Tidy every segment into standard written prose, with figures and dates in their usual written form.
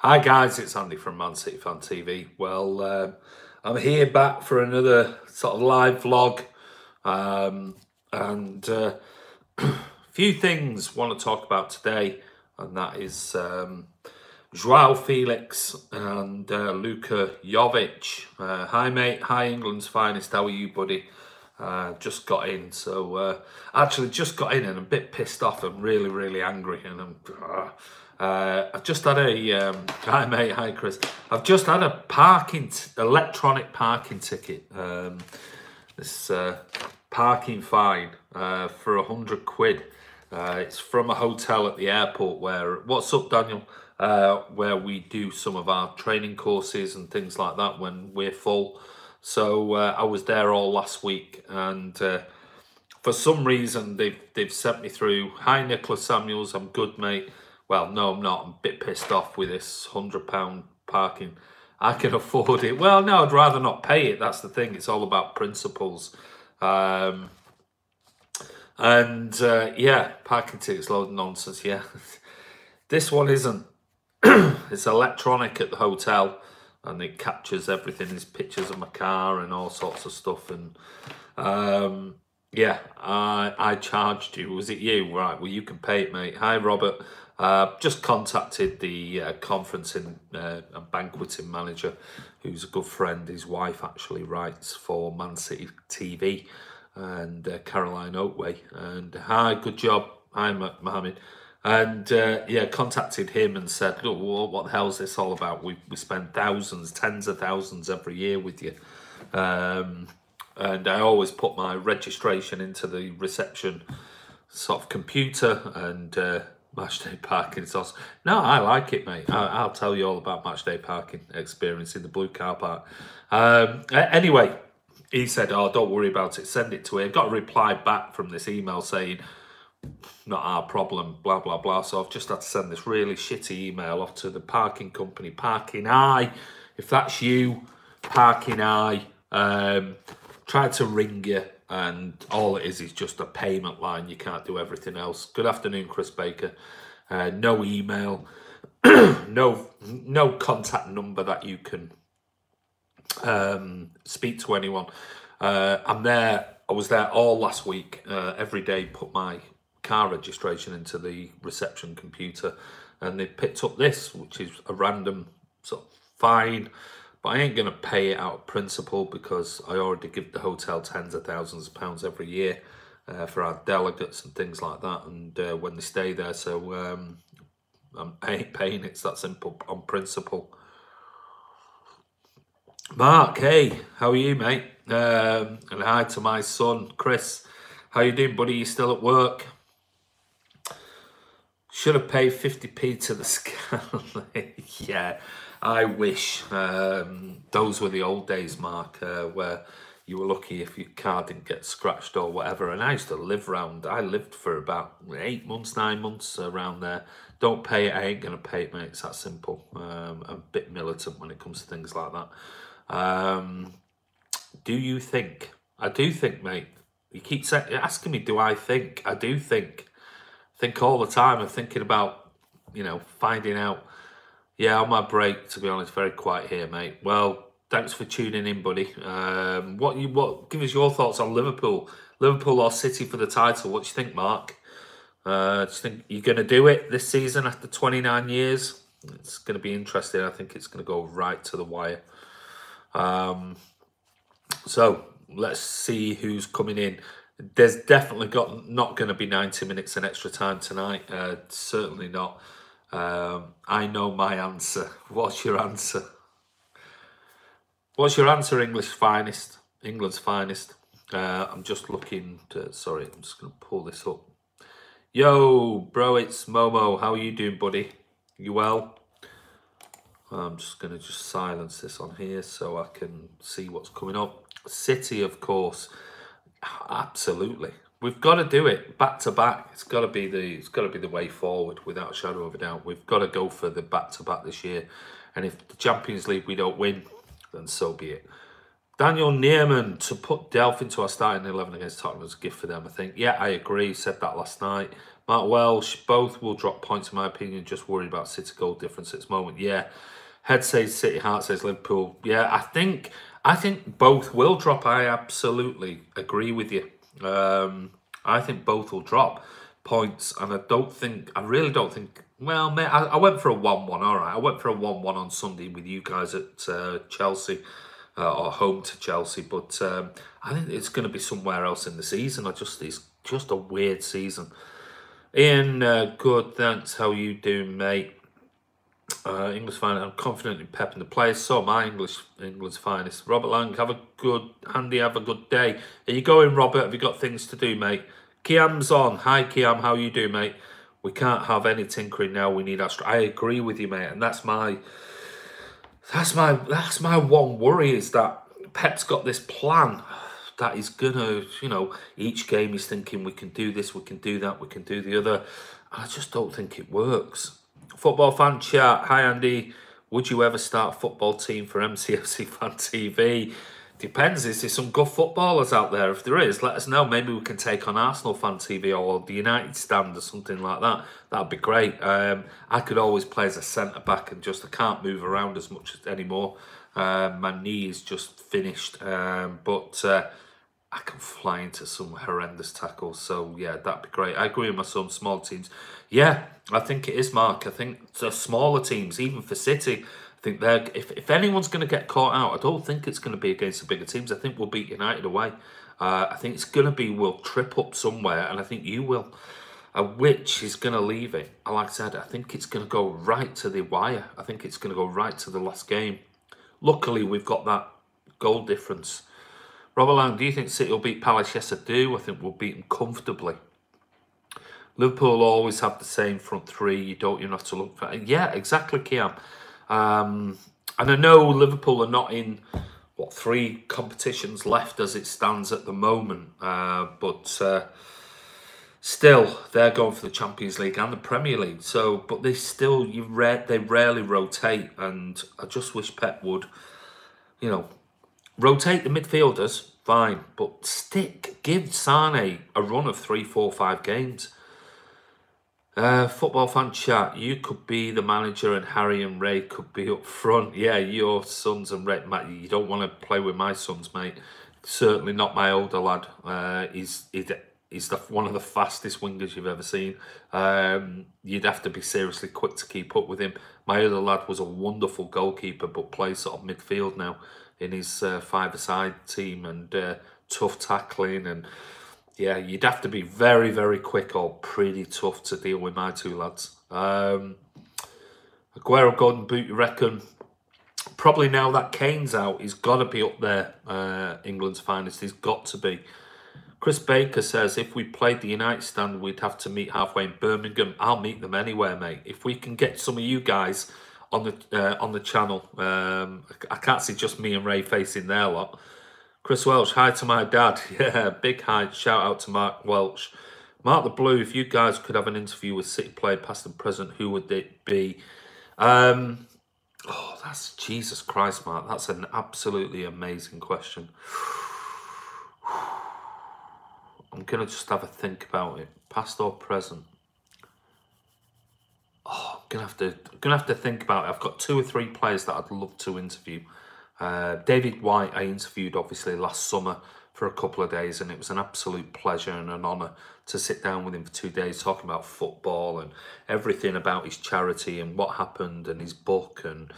Hi guys, it's Andy from Man City Fan TV. Well, I'm here back for another sort of live vlog, and a few things I want to talk about today, and that is Joao Felix and Luka Jovic. Hi mate, hi England's finest. How are you, buddy? Just got in, so actually just got in and I'm a bit pissed off. I'm really angry, and I've just had a hi mate, hi Chris. I've just had a electronic parking ticket. This parking fine for £100. It's from a hotel at the airport. What's up, Daniel? Where we do some of our training courses and things like that when we're full. So I was there all last week, and for some reason they've sent me through. Hi Nicholas Samuels, I'm good mate. Well, no, I'm not. I'm a bit pissed off with this £100 parking. I can afford it. Well, no, I'd rather not pay it. That's the thing. It's all about principles. Yeah, parking tickets, load of nonsense. Yeah, this one isn't. It's electronic at the hotel, and it captures everything. There's pictures of my car and all sorts of stuff. And yeah, I charged you. Was it you? Right. Well, you can pay it, mate. Hi, Robert. Just contacted the conferencing and banqueting manager, who's a good friend. His wife actually writes for Man City TV, and Caroline Oatway. And hi, good job. Hi, Mohammed. And yeah, contacted him and said, look, what the hell is this all about? We spend thousands, tens of thousands every year with you. And I always put my registration into the reception sort of computer, and matchday parking is awesome. No, I like it, mate. I'll tell you all about matchday parking experience in the blue car park. Anyway, he said, oh, don't worry about it. Send it to him. Got a reply back from this email saying, not our problem, blah, blah, blah. So I've just had to send this really shitty email off to the parking company, QnA. If that's you, QnA, tried to ring you, and all it is just a payment line. You can't do everything else. Good afternoon, Chris Baker. No email, no contact number that you can speak to anyone. I'm there. I was there all last week. Every day, put my car registration into the reception computer, and they picked up this, which is a random sort of fine. But I ain't going to pay it out of principle, because I already give the hotel tens of thousands of pounds every year for our delegates and things like that, and when they stay there. So I ain't paying it. It's that simple, on principle. Mark, hey, how are you, mate? And hi to my son, Chris. How you doing, buddy? You still at work? Should have paid 50p to the scan. Yeah, I wish. Those were the old days, Mark, where you were lucky if your car didn't get scratched or whatever. And I used to live around. I lived for about 8 months, 9 months around there. Don't pay it. I ain't going to pay it, mate. It's that simple. I'm a bit militant when it comes to things like that. Do you think? I do think, mate. You keep asking me, do I think? I do think. Think all the time. I'm thinking about, finding out. Yeah, on my break, to be honest, very quiet here, mate. Well, thanks for tuning in, buddy. Give us your thoughts on Liverpool or City for the title. What do you think, Mark? Do you think you're going to do it this season after 29 years? It's going to be interesting. I think it's going to go right to the wire. So let's see who's coming in. There's definitely not going to be 90 minutes in extra time tonight. Certainly not. I know my answer. What's your answer? What's your answer, England's finest? I'm just looking to, sorry, I'm just going to pull this up. Yo, bro, it's Momo. How are you doing, buddy? You well? I'm just going to silence this on here so I can see what's coming up. City, of course. Absolutely. We've got to do it back to back. It's got to be the way forward, without a shadow of a doubt. We've got to go for the back to back this year. And if the Champions League we don't win, then so be it. Daniel Neerman, to put Delph into our starting 11 against Tottenham was a gift for them, I think. Yeah, I agree. Said that last night. Mark Welsh, both will drop points in my opinion. Just worried about City goal difference at this moment. Yeah. Head says City, heart says Liverpool. Yeah, I think both will drop. I absolutely agree with you. I think both will drop points, and I really don't think. Well, mate, I went for a 1-1. All right, I went for a 1-1 on Sunday with you guys at Chelsea. Or home to Chelsea, but I think it's going to be somewhere else in the season. It's just a weird season. Ian, good, thanks. How you doing, mate? English finest. I'm confident in Pep and the players. So am I, England's finest. Robert Lang, have a good day. Are you going, Robert? Have you got things to do, mate? Kiam's on. Hi, Kiam. How you doing, mate? We can't have any tinkering now. We need our. I agree with you, mate, and that's my one worry, is that Pep's got this plan that he's gonna, each game he's thinking we can do this, we can do that, we can do the other. I just don't think it works. Football fan chat. Hi Andy, would you ever start a football team for MCFC Fan TV? Depends. Is there some good footballers out there? If there is, let us know. Maybe we can take on Arsenal Fan TV or the United Stand or something like that. That'd be great. I could always play as a centre back and I can't move around as much anymore. My knee is just finished, but I can fly into some horrendous tackles. So yeah, that'd be great. I agree with my son. Small teams. Yeah, I think it is, Mark. I think the smaller teams, even for City, I think if anyone's going to get caught out, I don't think it's going to be against the bigger teams. I think we'll beat United away. I think it's going to be we'll trip up somewhere, and I think you will. Which is going to leave it. Like I said, I think it's going to go right to the wire. I think it's going to go right to the last game. Luckily, we've got that goal difference. Robert Lang, do you think City will beat Palace? Yes, I do. I think we'll beat them comfortably. Liverpool always have the same front three. You don't have to look for. Yeah, exactly, Kiam. And I know Liverpool are not in, 3 competitions left as it stands at the moment. But still, they're going for the Champions League and the Premier League. So, but they still, they rarely rotate. And I just wish Pep would, rotate the midfielders, fine. But give Sane a run of 3, 4, 5 games. Football fan chat, you could be the manager and Harry and Ray could be up front. Yeah, your sons and Ray, you don't want to play with my sons, mate. Certainly not my older lad. He's one of the fastest wingers you've ever seen. You'd have to be seriously quick to keep up with him. My other lad was a wonderful goalkeeper, but plays sort of midfield now in his five-a-side team, and tough tackling, and yeah, you'd have to be very, very quick or pretty tough to deal with my 2 lads. Aguero Golden Boot, you reckon? Probably now that Kane's out, he's got to be up there. England's finest, he's got to be. Chris Baker says, if we played the United Stand, we'd have to meet halfway in Birmingham. I'll meet them anywhere, mate. If we can get some of you guys on the channel, I can't see just me and Ray facing their lot. Chris Welsh, hi to my dad. Yeah, big hi. Shout out to Mark Welsh. Mark the Blue, if you guys could have an interview with City player, past and present, who would it be? That's Jesus Christ, Mark. That's an absolutely amazing question. I'm going to just have a think about it. Past or present? I'm gonna have to think about it. I've got 2 or 3 players that I'd love to interview. David White, I interviewed obviously last summer for a couple of days, and it was an absolute pleasure and an honour to sit down with him for 2 days talking about football and everything about his charity and what happened and his book, and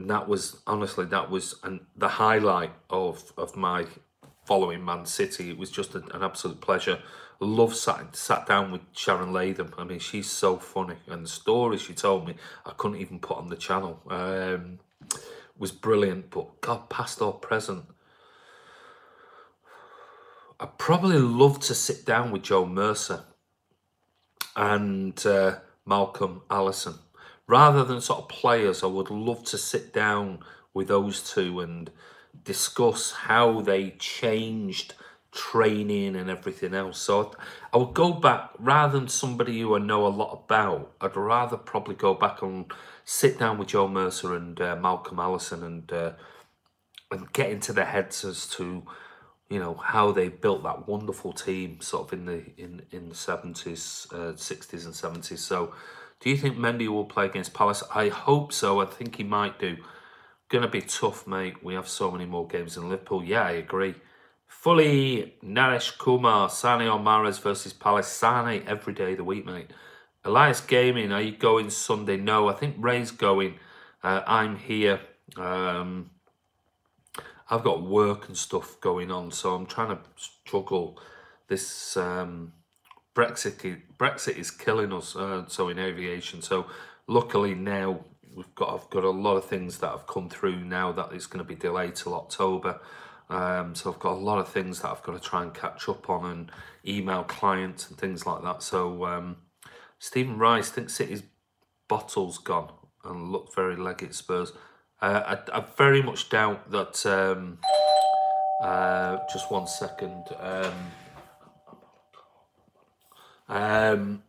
that was honestly the highlight of my following Man City. It was just an absolute pleasure. Sat down with Sharon Latham. I mean, she's so funny, and the stories she told me I couldn't even put on the channel. Was brilliant. But God, past or present, I'd probably love to sit down with Joe Mercer and Malcolm Allison. Rather than sort of players, I would love to sit down with those 2 and discuss how they changed training and everything else. So I would go back, rather than somebody who I know a lot about, I'd rather probably go back and sit down with Joe Mercer and Malcolm Allison and and get into their heads as to, you know, how they built that wonderful team sort of in the 70s, 60s and 70s. So do you think Mendy will play against Palace? I hope so. I think he might do. Gonna be tough, mate. We have so many more games in Liverpool. Yeah, I agree. Fully Naresh Kumar, Sane or Mahrez versus Palace. Sane every day of the week, mate. Elias Gaming, are you going Sunday? No, I think Ray's going. I'm here. I've got work and stuff going on, so I'm trying to juggle this. Brexit is killing us. So in aviation, so luckily now I've got a lot of things that have come through now that it's going to be delayed till October. So I've got a lot of things that I've got to try and catch up on and email clients and things like that. So Stephen Rice thinks City's bottle's gone and looked very leggy at Spurs. I very much doubt that. Just 1 second. I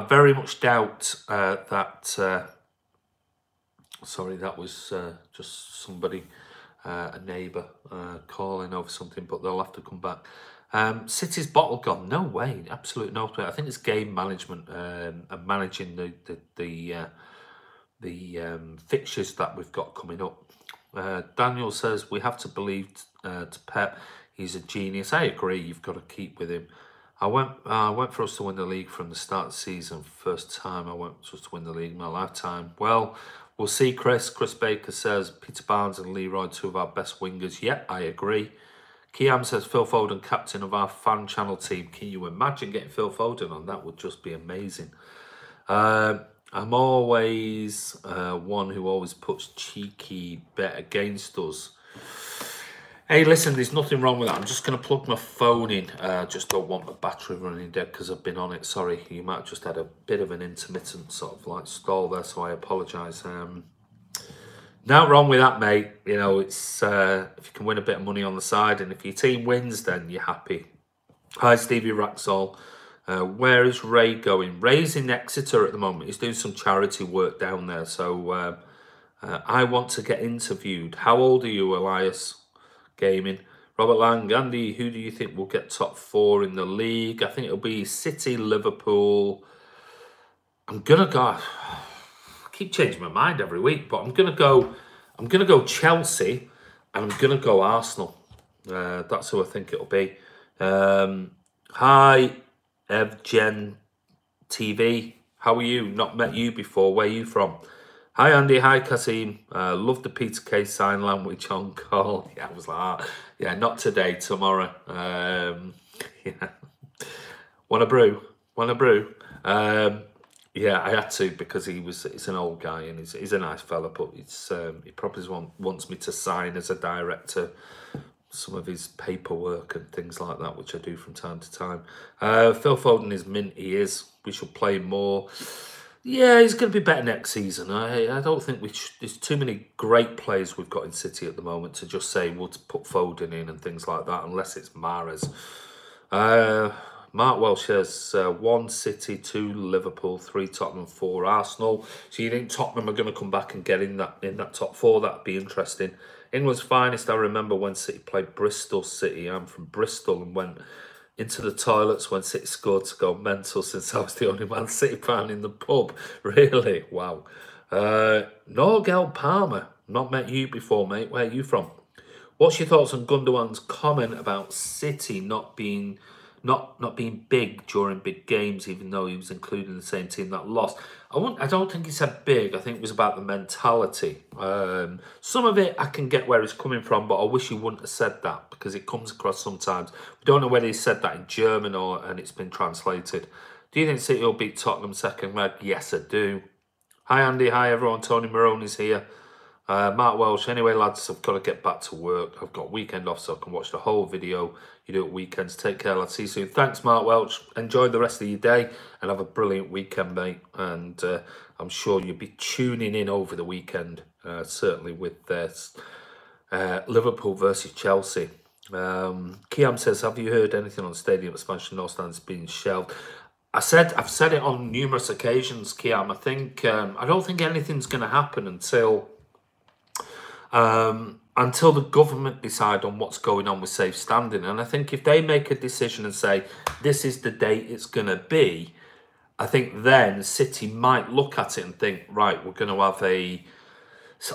very much doubt that. Sorry, that was just somebody, a neighbour, calling over something, but they'll have to come back. City's bottle gone? No way, absolutely no way. I think it's game management and managing the fixtures that we've got coming up. Daniel says we have to believe to Pep. He's a genius. I agree. You've got to keep with him. I went for us to win the league from the start of the season. First time I went for us to win the league in my lifetime. Well, we'll see, Chris. Chris Baker says Peter Barnes and Leroy, two of our best wingers. Yeah, I agree. Kiam says Phil Foden, captain of our fan channel team. Can you imagine getting Phil Foden on? That would just be amazing. I'm always one who always puts cheeky bet against us. Hey, listen, there's nothing wrong with that. I'm just going to plug my phone in. Just don't want my battery running dead because I've been on it. Sorry, you might have just had a bit of an intermittent sort of like stall there, so I apologise. Nothing wrong with that, mate. You know, it's if you can win a bit of money on the side, and if your team wins, then you're happy. Hi, Stevie Raxall. Where is Ray going? Ray's in Exeter at the moment. He's doing some charity work down there. So I want to get interviewed. How old are you, Elias? Gaming. Robert Lang, Andy, who do you think will get top 4 in the league? I think it'll be City, Liverpool. I'm gonna go. I keep changing my mind every week, but I'm gonna go Chelsea, and I'm gonna go Arsenal. That's who I think it'll be. Hi, Evgen TV. How are you? Not met you before. Where are you from? Hi, Andy. Hi, Kasim. Love the Peter K sign language on call. Yeah, I was like, yeah, not today, tomorrow. Yeah. Want a brew? Want a brew? Yeah, I had to because he's an old guy and he's a nice fella, but he probably wants me to sign as a director some of his paperwork and things like that, which I do from time to time. Phil Foden is mint. He is. We should play more. Yeah, he's going to be better next season. I don't think there's too many great players we've got in City at the moment to just say we'll put Foden in and things like that, unless it's Mahrez. Mark Welsh says 1 City, 2 Liverpool, 3 Tottenham, 4 Arsenal. So you think Tottenham are going to come back and get in that top 4? That'd be interesting. England's finest. I remember when City played Bristol City. I'm from Bristol and went into the toilets when City scored to go mental, since I was the only Man City fan in the pub. Really? Wow. Norgel Palmer. Not met you before, mate. Where are you from? What's your thoughts on Gundogan's comment about City not being big during big games, even though he was included in the same team that lost? I don't think he said big. I think it was about the mentality. Some of it I can get where he's coming from, but I wish he wouldn't have said that, because it comes across sometimes. We don't know whether he said that in German and it's been translated. Do you think City will beat Tottenham second leg? Yes, I do. Hi, Andy. Hi, everyone. Tony Maroney's here. Mark Welsh. Anyway, lads, I've got to get back to work. I've got weekend off, so I can watch the whole video you do at weekends. Take care, lads. See you soon. Thanks, Mark Welch. Enjoy the rest of your day and have a brilliant weekend, mate. And I'm sure you'll be tuning in over the weekend, certainly with this Liverpool versus Chelsea. Kiam says, have you heard anything on stadium expansion? No stands being shelved. I've said it on numerous occasions, Kiam. I think I don't think anything's going to happen until until the government decide on what's going on with safe standing. And I think if they make a decision and say, this is the date it's going to be, I think then City might look at it and think, right, we're going to have a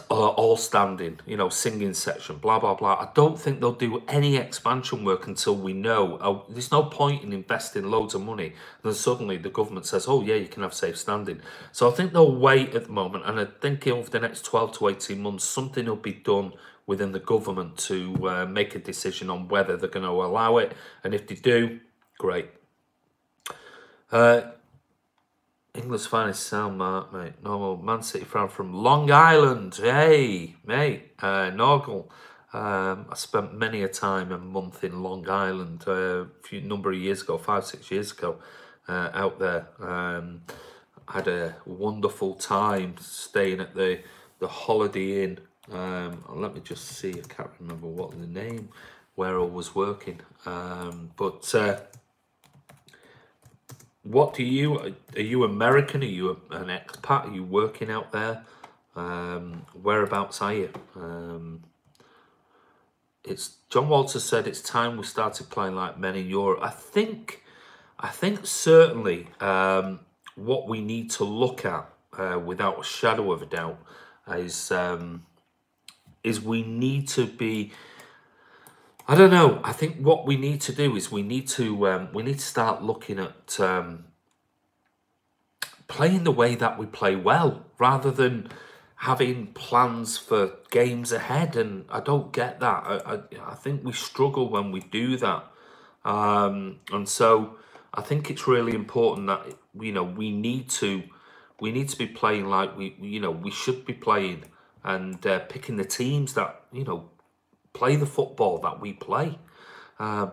all standing, you know, singing section, blah, blah, blah. I don't think they'll do any expansion work until we know. There's no point in investing loads of money. And then suddenly the government says, oh, yeah, you can have safe standing. So I think they'll wait at the moment. And I think over the next 12 to 18 months, something will be done within the government to make a decision on whether they're going to allow it. And if they do, great. England's finest sound mark, mate. Normal Man City fan from Long Island. Hey, mate. Norgal. I spent many a time, a month in Long Island a number of years ago, 5-6 years ago, out there. Had a wonderful time staying at the Holiday Inn. Let me just see. I can't remember what the name, where I was working. What do you, are you American? Are you an expat? Are you working out there? Whereabouts are you? It's John Walters said it's time we started playing like men in Europe. I think certainly what we need to look at without a shadow of a doubt is we need to be, I don't know. I think what we need to do is we need to start looking at playing the way that we play well, rather than having plans for games ahead. And I don't get that. I think we struggle when we do that, and so I think it's really important that we need to be playing like we should be playing, and picking the teams that play the football that we play. Yeah,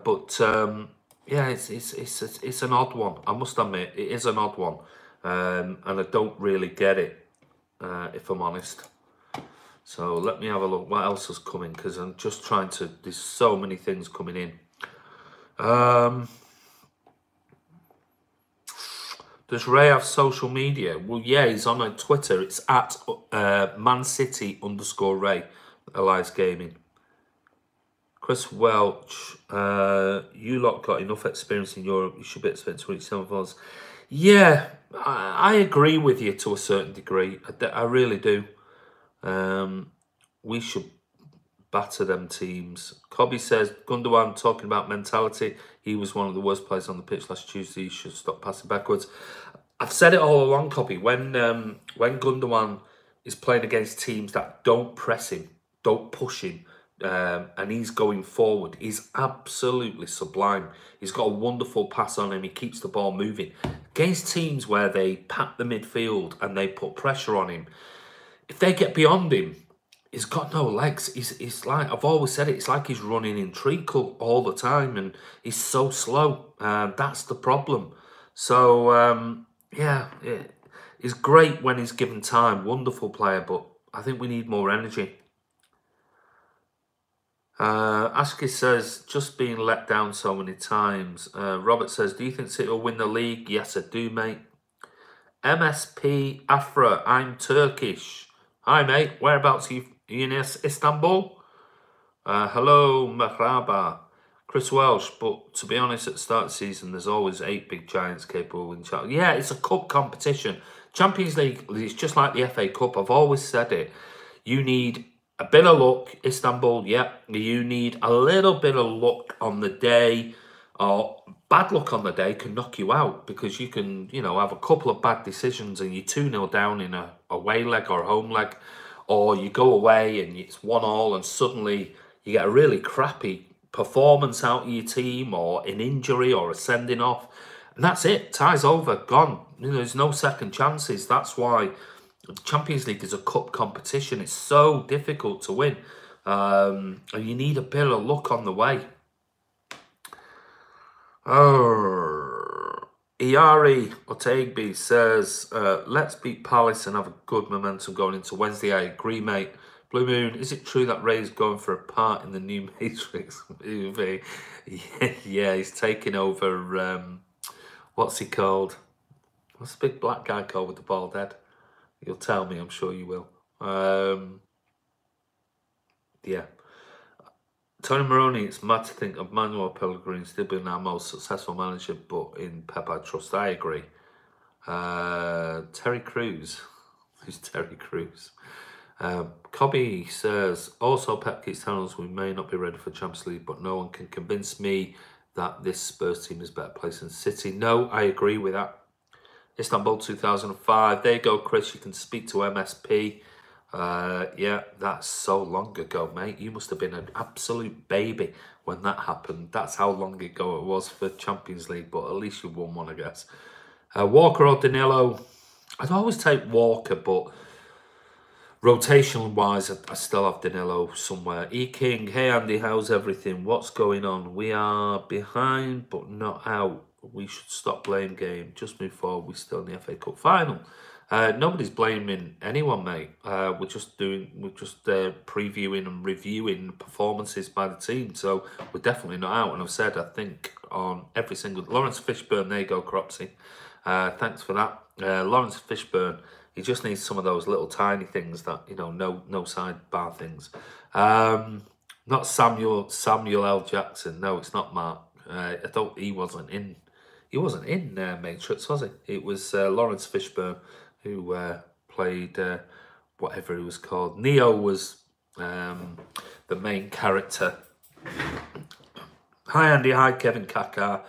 it's an odd one. I must admit, it is an odd one, and I don't really get it, if I'm honest. So let me have a look. What else is coming? Because I'm just trying to. There's so many things coming in. Does Ray have social media? Well, yeah, he's on Twitter. It's at mancity_Ray, Elias Gaming. Chris Welch, you lot got enough experience in Europe. You should be expected to reach some of us. Yeah, I agree with you to a certain degree. I really do. We should batter them teams. Cobby says, Gundogan talking about mentality. He was one of the worst players on the pitch last Tuesday. He should stop passing backwards. I've said it all along, Cobby. When Gundogan is playing against teams that don't press him, don't push him, and he's going forward, he's absolutely sublime. He's got a wonderful pass on him. He keeps the ball moving. Against teams where they pat the midfield and they put pressure on him, if they get beyond him, he's got no legs. He's like, I've always said it, it's like he's running in treacle all the time, and he's so slow. That's the problem. So, yeah, he's great when he's given time. Wonderful player, but I think we need more energy. Askey says, just being let down so many times. Robert says, do you think City will win the league? Yes, I do, mate. MSP Afra, I'm Turkish. Hi, mate. Whereabouts are you in Istanbul? Hello, Merhaba. Chris Welsh, but to be honest, at the start of the season, there's always 8 big giants capable of winning. Yeah, it's a cup competition. Champions League is just like the FA Cup. I've always said it. You need a bit of luck, Istanbul, yep. You need a little bit of luck on the day, or bad luck on the day can knock you out, because you can, have a couple of bad decisions and you're 2-0 down in a away leg or a home leg, or you go away and it's 1-1 and suddenly you get a really crappy performance out of your team, or an injury or a sending off, and that's it. Tie's over, gone. There's no second chances. That's why the Champions League is a cup competition. It's so difficult to win, and you need a bit of luck on the way. Iari Otegbe says, let's beat Palace and have a good momentum going into Wednesday. I agree, mate. Blue Moon, is it true that Ray's going for a part in the new Matrix movie? Yeah, he's taking over, what's he called? What's the big black guy called with the bald head? You'll tell me, I'm sure you will. Yeah. Tony Maroney, it's mad to think of Manuel Pellegrini still being our most successful manager, but in Pep I trust. I agree. Terry Crews. Who's Terry Crews? Cobby says, also Pep keeps telling us we may not be ready for Champions League, but no one can convince me that this Spurs team is better placed than City. No, I agree with that. Istanbul 2005. There you go, Chris. You can speak to MSP. Yeah, that's so long ago, mate. You must have been an absolute baby when that happened. That's how long ago it was for Champions League, but at least you won one, I guess. Walker or Danilo? I'd always take Walker, but rotation-wise, I still have Danilo somewhere. E-King, hey Andy, how's everything? What's going on? We are behind, but not out. We should stop blame game. Just move forward. We're still in the FA Cup final. Nobody's blaming anyone, mate. We're just previewing and reviewing performances by the team. So we're definitely not out. And I've said, I think, on every single... Lawrence Fishburne, there you go, Cropsy. Thanks for that. Lawrence Fishburne, he just needs some of those little tiny things that, you know, no sidebar things. Not Samuel L. Jackson. No, it's not Mark. I thought he wasn't in Matrix, was he? It was Lawrence Fishburne who played whatever he was called. Neo was the main character. Hi Andy, hi Kevin. Kaká.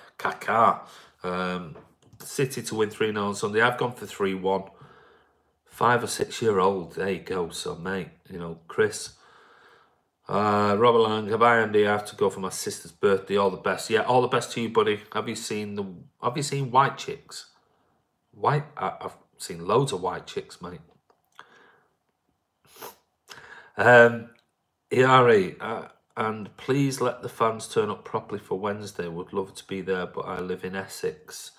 City to win 3-0 on Sunday. I've gone for 3-1. 5 or 6 year old. There you go. So mate, you know, Chris. Robert Lang, goodbye Andy. I have to go for my sister's birthday. All the best. Yeah, all the best to you, buddy. Have you seen White Chicks? I've seen loads of White Chicks, mate. Iari, and please let the fans turn up properly for Wednesday. Would love to be there, but I live in Essex.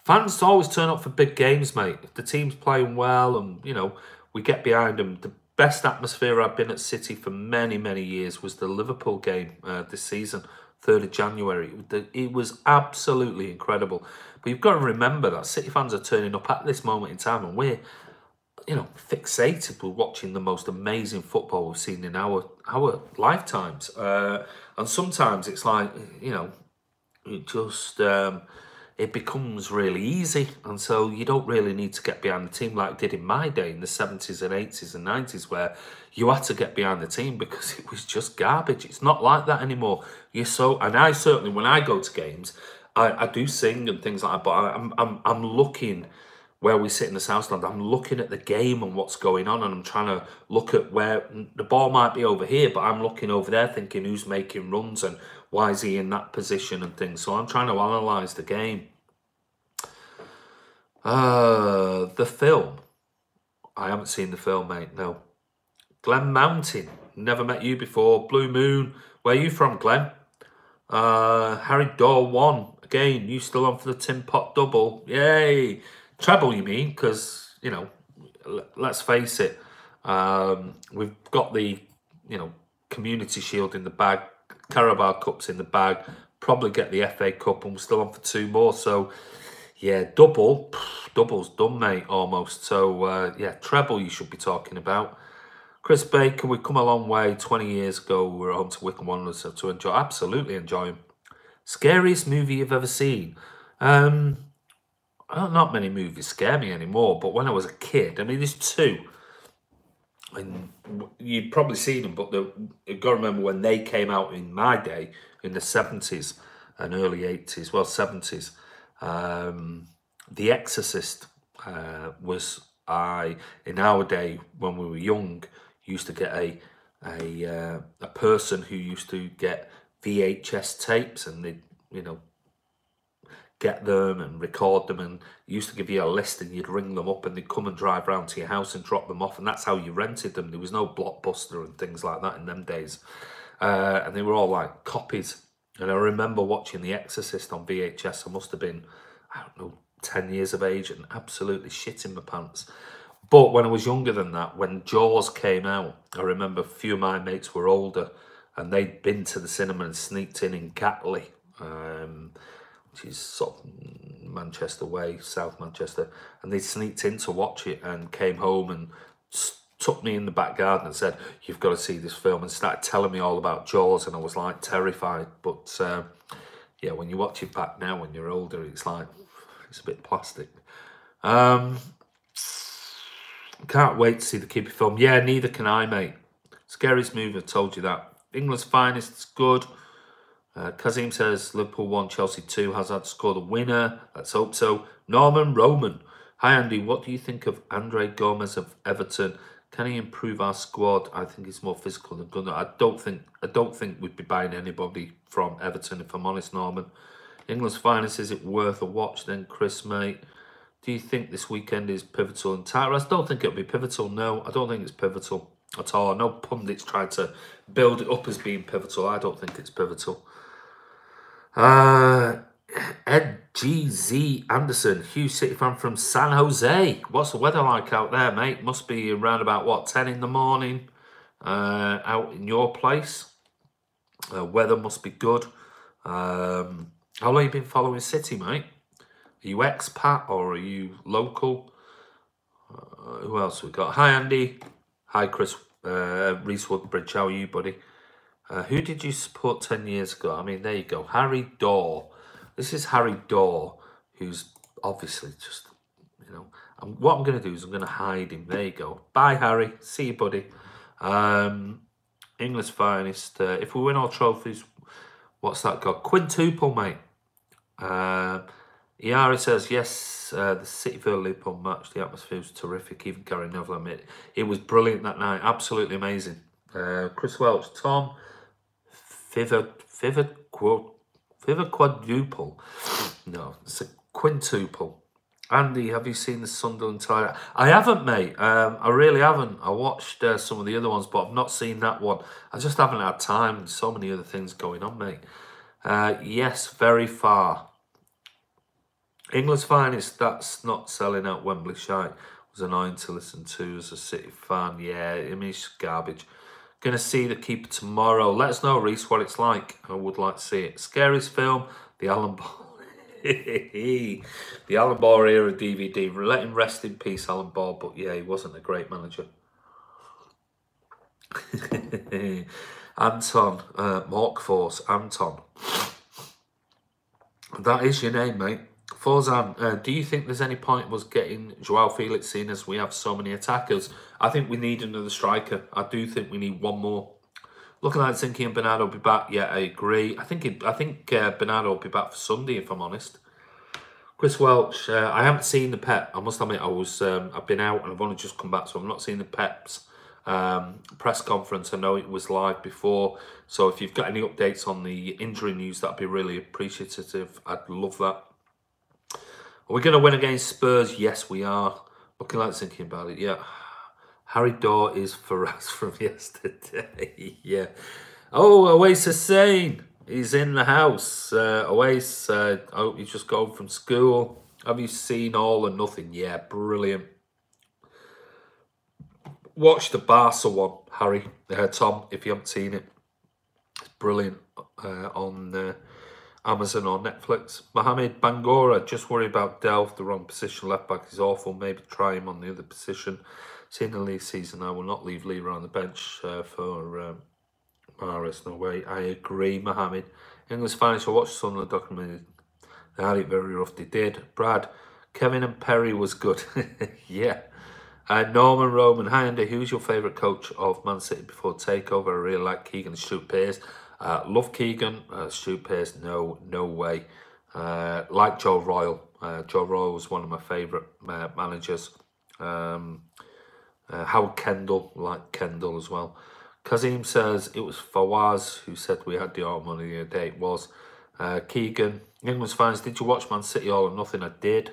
Fans always turn up for big games, mate. If the team's playing well and, you know, we get behind them. The best atmosphere I've been at City for many, many years was the Liverpool game this season, 3rd of January. It was absolutely incredible. But you've got to remember that City fans are turning up at this moment in time and we're, you know, fixated with watching the most amazing football we've seen in our lifetimes. And sometimes it's like, you know, it just... it becomes really easy, and so you don't really need to get behind the team like I did in my day in the 70s and 80s and 90s, where you had to get behind the team because it was just garbage. It's not like that anymore. And I certainly, when I go to games, I do sing and things like that, but I'm looking where we sit in the Southland. I'm looking at the game and what's going on, and I'm trying to look at where the ball might be over here, but I'm looking over there thinking who's making runs and why is he in that position and things. So I'm trying to analyse the game. The film. I haven't seen the film, mate, no. Glen Mountain. Never met you before. Blue Moon. Where are you from, Glenn? Harry Daw 1. Again, you still on for the Tin Pot double. Yay. Treble, you mean? Because, you know, let's face it. We've got the, you know, Community Shield in the bag. Carabao Cup's in the bag. Probably get the FA Cup, and we're still on for 2 more. So, yeah, double's done, mate, almost. So, yeah, treble you should be talking about. Chris Baker, we've come a long way. 20 years ago, we were home to Wycombe Wanderers to enjoy. Absolutely enjoy them. Scariest movie you've ever seen? Not many movies scare me anymore, but when I was a kid, I mean, there's 2. And you've probably seen them, but you've got to remember when they came out in my day, in the 70s and early 80s, well, 70s. The Exorcist was, in our day, when we were young, used to get a person who used to get VHS tapes, and they'd, you know, get them and record them, and used to give you a list, and you'd ring them up and they'd come and drive round to your house and drop them off, and that's how you rented them. There was no Blockbuster and things like that in them days, and they were all like copies. And I remember watching The Exorcist on VHS. I must have been, I don't know, 10 years of age, and absolutely shitting my pants. But when I was younger than that, when Jaws came out, I remember a few of my mates were older, and they'd been to the cinema and sneaked in Gatley, which is sort of Manchester way, South Manchester, and they sneaked in to watch it and came home and took me in the back garden and said, "You've got to see this film," and started telling me all about Jaws, and I was like terrified. But yeah, when you watch it back now, when you're older, it's like it's a bit plastic. Can't wait to see the Keeper film. Yeah, neither can I, mate. Scariest movie, I told you that. England's finest, it's good. Kazim says Liverpool 1, Chelsea 2. Hazard scored the winner. Let's hope so. Norman Roman. Hi Andy, what do you think of Andre Gomez of Everton? Can he improve our squad? I think he's more physical than Gunnar. I don't think we'd be buying anybody from Everton, if I'm honest, Norman. England's finest, is it worth a watch then, Chris, mate? Do you think this weekend is pivotal in title? I don't think it'll be pivotal, no. I don't think it's pivotal at all. I know pundits try to build it up as being pivotal. I don't think it's pivotal. Ed GZ Anderson, huge City fan from San Jose. What's the weather like out there, mate? Must be around about, what, 10 in the morning out in your place. Weather must be good. How long have you been following City, mate? Are you expat or are you local? Who else we got? Hi, Andy. Hi, Chris. Reese Woodbridge, how are you, buddy? Who did you support 10 years ago? I mean, there you go. Harry Daw. This is Harry Daw, who's obviously just, you know, what I'm going to do is I'm going to hide him. There you go. Bye, Harry. See you, buddy. England's finest. If we win all trophies, what's that got? Quintuple, mate. Iari says, yes, the City-Liverpool match, the atmosphere was terrific. Even Gary Neville admitted it was brilliant that night. Absolutely amazing. Chris Welch, Tom, Fiver quadruple. No, it's a quintuple. Andy, have you seen the Sunderland tie? I haven't, mate. I really haven't. I watched some of the other ones, but I've not seen that one. I just haven't had time. There's so many other things going on, mate. Yes, very far. England's finest, that's not selling out Wembley shite. Was annoying to listen to as a City fan. Yeah, I mean, it's garbage. Going to see the Keeper tomorrow. Let us know, Reese, what it's like. I would like to see it. Scariest film, the Alan Ball. The Alan Ball era DVD. Let him rest in peace, Alan Ball. But yeah, he wasn't a great manager. Anton, Morkforce, Anton. That is your name, mate. Forzan, do you think there's any point in us getting Joao Felix, seeing as we have so many attackers? I think we need another striker. I do think we need one more. Looking like Zinke and Bernardo will be back. Yeah, I agree. I think Bernardo will be back for Sunday, if I'm honest. Chris Welch, I haven't seen the Pep. I must admit, I've been out and I've only just come back, so I've not seen the Pep's press conference. I know it was live before, so if you've got any updates on the injury news, that'd be really appreciative. I'd love that. Are we going to win against Spurs? Yes, we are. Looking like thinking about it, yeah. Harry Daw is for us from yesterday. Yeah. Oh, Awais Hussein. He's in the house. Awais, I hope you just got home from school. Have you seen All or Nothing? Yeah, brilliant. Watch the Barca one, Harry. Tom, if you haven't seen it. It's brilliant on Amazon or Netflix. Mohamed Bangora, just worry about Delph. The wrong position. Left back is awful. Maybe try him on the other position. Seeing the league season, I will not leave Lever on the bench for Maris. No way. I agree, Mohamed. England's finest. I watched some of the documentary. They had it very rough. They did. Brad, Kevin and Perry was good. Yeah. Norman Roman. Hi, Andy. Who's your favourite coach of Man City before takeover? I really like Keegan and Stuart Pearce. Love Keegan. Stuart Pearce, no way. Like Joe Royle. Joe Royle was one of my favourite managers. Howard Kendall, like Kendall as well. Kazim says it was Fawaz who said we had the art money the other day. It was. Keegan, England's fans, did you watch Man City All or Nothing? I did.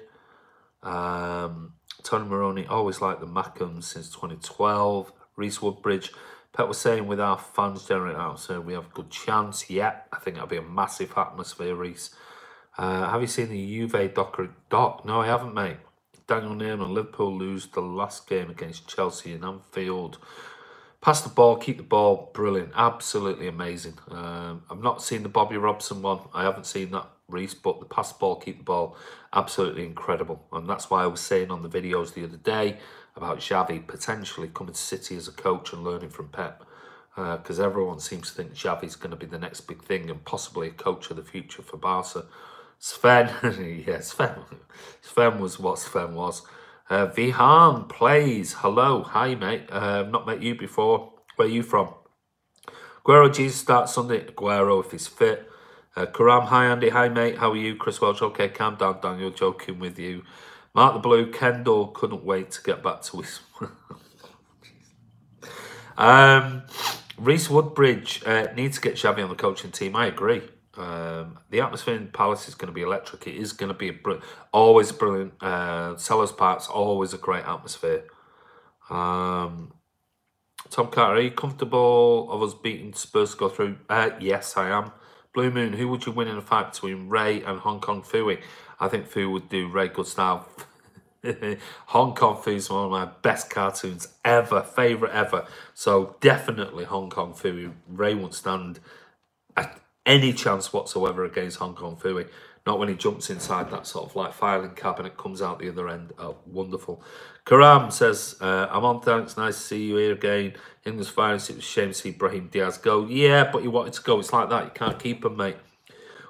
Tony Maroney, always liked the Mackhams since 2012. Reese Woodbridge, Pet was saying with our fans generating out, so we have a good chance. Yeah, I think that'll be a massive atmosphere, Reese. Have you seen the Juve doc? No, I haven't, mate. Daniel Neerman, Liverpool lose the last game against Chelsea in Anfield. Pass the ball, keep the ball, brilliant, absolutely amazing. I've not seen the Bobby Robson one. I haven't seen that Reece, but the pass the ball, keep the ball, absolutely incredible. And that's why I was saying on the videos the other day about Xavi potentially coming to City as a coach and learning from Pep. Because everyone seems to think Xavi's going to be the next big thing and possibly a coach of the future for Barca. Sven, yeah, Sven was what Sven was. Vihan plays. Hello, hi mate. Not met you before. Where are you from? Guerrero, Jesus starts Sunday. Guerrero if he's fit. Karam, hi Andy, hi mate. How are you? Chris Welch, okay, calm down, Daniel. Joking with you. Mark the Blue, Kendall couldn't wait to get back to his. Reece Woodbridge needs to get Xavi on the coaching team. I agree. The atmosphere in Palace is going to be electric. It is going to be always brilliant. Sellers Park's always a great atmosphere. Tom Carter, are you comfortable of us beating Spurs to go through? Yes, I am. Blue Moon, who would you win in a fight between Ray and Hong Kong Fooey? I think Foo would do Ray good style. Hong Kong Foo is one of my best cartoons ever, favourite ever. So definitely Hong Kong Fooey. Ray won't stand any chance whatsoever against Hong Kong Fooey. Not when he jumps inside that sort of like filing cabinet, comes out the other end. Oh, wonderful. Karam says, I'm on, thanks. Nice to see you here again. England's finest. It was a shame to see Brahim Diaz go. Yeah, but he wanted to go. It's like that. You can't keep him, mate.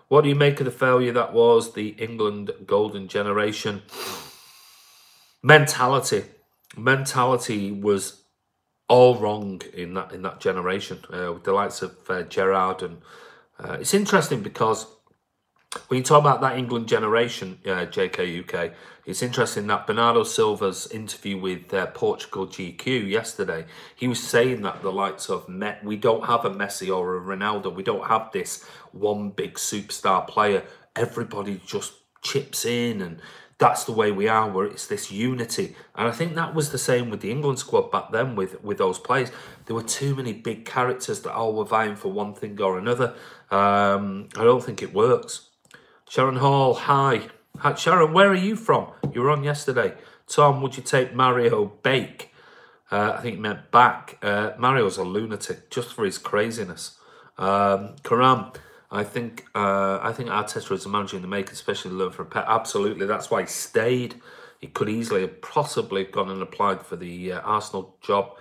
What do you make of the failure that was the England golden generation? Mentality was all wrong in that generation with the likes of Gerrard, and it's interesting because when you talk about that England generation, JKUK, it's interesting that Bernardo Silva's interview with Portugal GQ yesterday, he was saying that the likes of we don't have a Messi or a Ronaldo, we don't have this one big superstar player. Everybody just chips in, and that's the way we are, where it's this unity. And I think that was the same with the England squad back then with those players. There were too many big characters that all were vying for one thing or another. I don't think it works. Sharon Hall, hi. Hi. Sharon, where are you from? You were on yesterday. Tom, would you take Mario Bake? I think he meant back. Mario's a lunatic, just for his craziness. Karam, I think Arteta is a manager in the making, especially learn from Pep. Absolutely, that's why he stayed. He could easily have possibly gone and applied for the Arsenal job.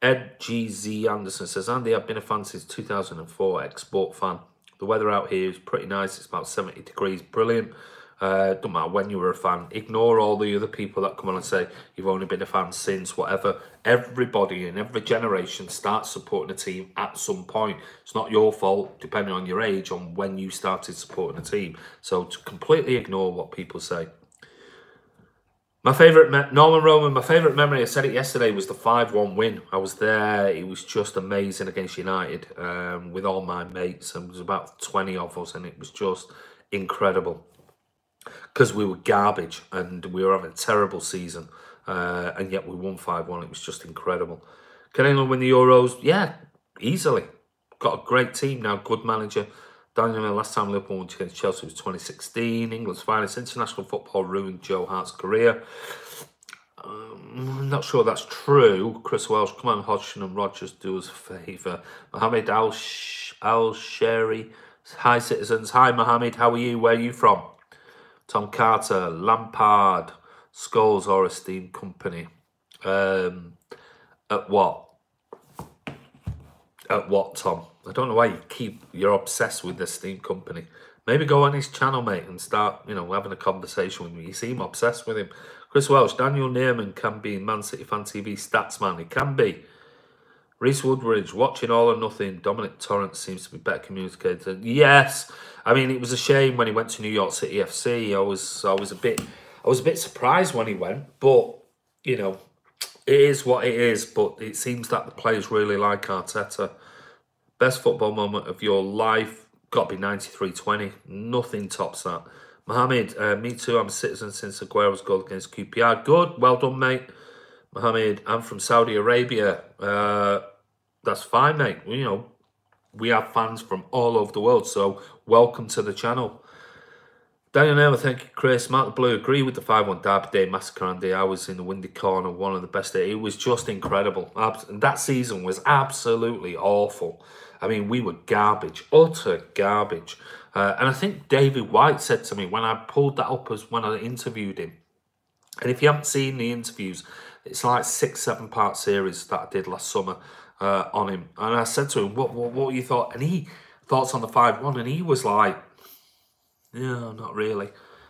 Ed GZ Anderson says, Andy, I've been a fan since 2004, export fan. The weather out here is pretty nice. It's about 70 degrees, brilliant. Don't matter when you were a fan. Ignore all the other people that come on and say you've only been a fan since whatever. Everybody in every generation starts supporting a team at some point. It's not your fault, depending on your age, on when you started supporting a team. So to completely ignore what people say. My favourite, Norman Roman, my favourite memory, I said it yesterday, was the 5-1 win. I was there. It was just amazing against United with all my mates. And there was about 20 of us, and it was just incredible. Because we were garbage and we were having a terrible season, and yet we won 5-1. It was just incredible. Can England win the Euros? Yeah, easily. Got a great team now, good manager. Daniel, last time Liverpool won against Chelsea was 2016. England's finest. International football ruined Joe Hart's career. I'm not sure that's true. Chris Welsh, come on, Hodgson and Rogers, do us a favour. Mohammed Al-Shari, hi citizens. Hi Mohammed, how are you? Where are you from? Tom Carter, Lampard, Scholes or a steam company. At what? At what, Tom? I don't know why you're obsessed with the steam company. Maybe go on his channel, mate, and start, having a conversation with me. You seem obsessed with him. Chris Welsh, Daniel Neerman can be Man City Fan TV stats man. He can be. Reece Woodbridge, watching All or Nothing. Dominic Torrance seems to be better communicated. Yes, I mean it was a shame when he went to New York City FC. I was a bit surprised when he went, but it is what it is. But it seems that the players really like Arteta. Best football moment of your life, got to be 93-20. Nothing tops that. Mohammed, me too. I'm a citizen since Aguero's goal against QPR. Good, well done, mate. Mohammed, I'm from Saudi Arabia. That's fine, mate. We have fans from all over the world, so welcome to the channel. Daniel Never, thank you, Chris. Mark the Blue, agree with the 5-1 Derby Day massacre, Andy. I was in the windy corner, one of the best days. It was just incredible. That season was absolutely awful. I mean, we were garbage, utter garbage. And I think David White said to me when I pulled that up as when I interviewed him, and if you haven't seen the interviews, it's like 6-7 part series that I did last summer on him. And I said to him, what you thought? And he thoughts on the 5-1, and he was like, no, not really.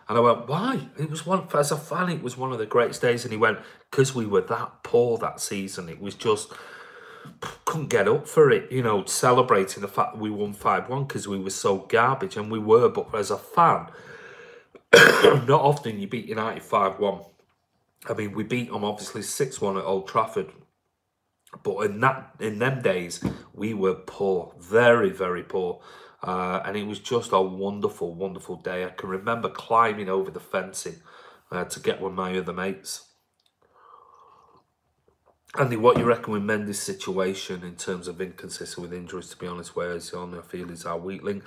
And I went, why? It was as a fan, it was one of the greatest days. And he went, because we were that poor that season. It was just, couldn't get up for it, you know, celebrating the fact that we won 5-1 because we were so garbage, and we were. But as a fan, not often you beat United 5-1. I mean, we beat them obviously 6-1 at Old Trafford. But in them days, we were poor, very, very poor. And it was just a wonderful, wonderful day. I can remember climbing over the fencing to get with my other mates. Andy, what you reckon with Mendy's situation in terms of inconsistent with injuries, to be honest, whereas on I feel is our weak link?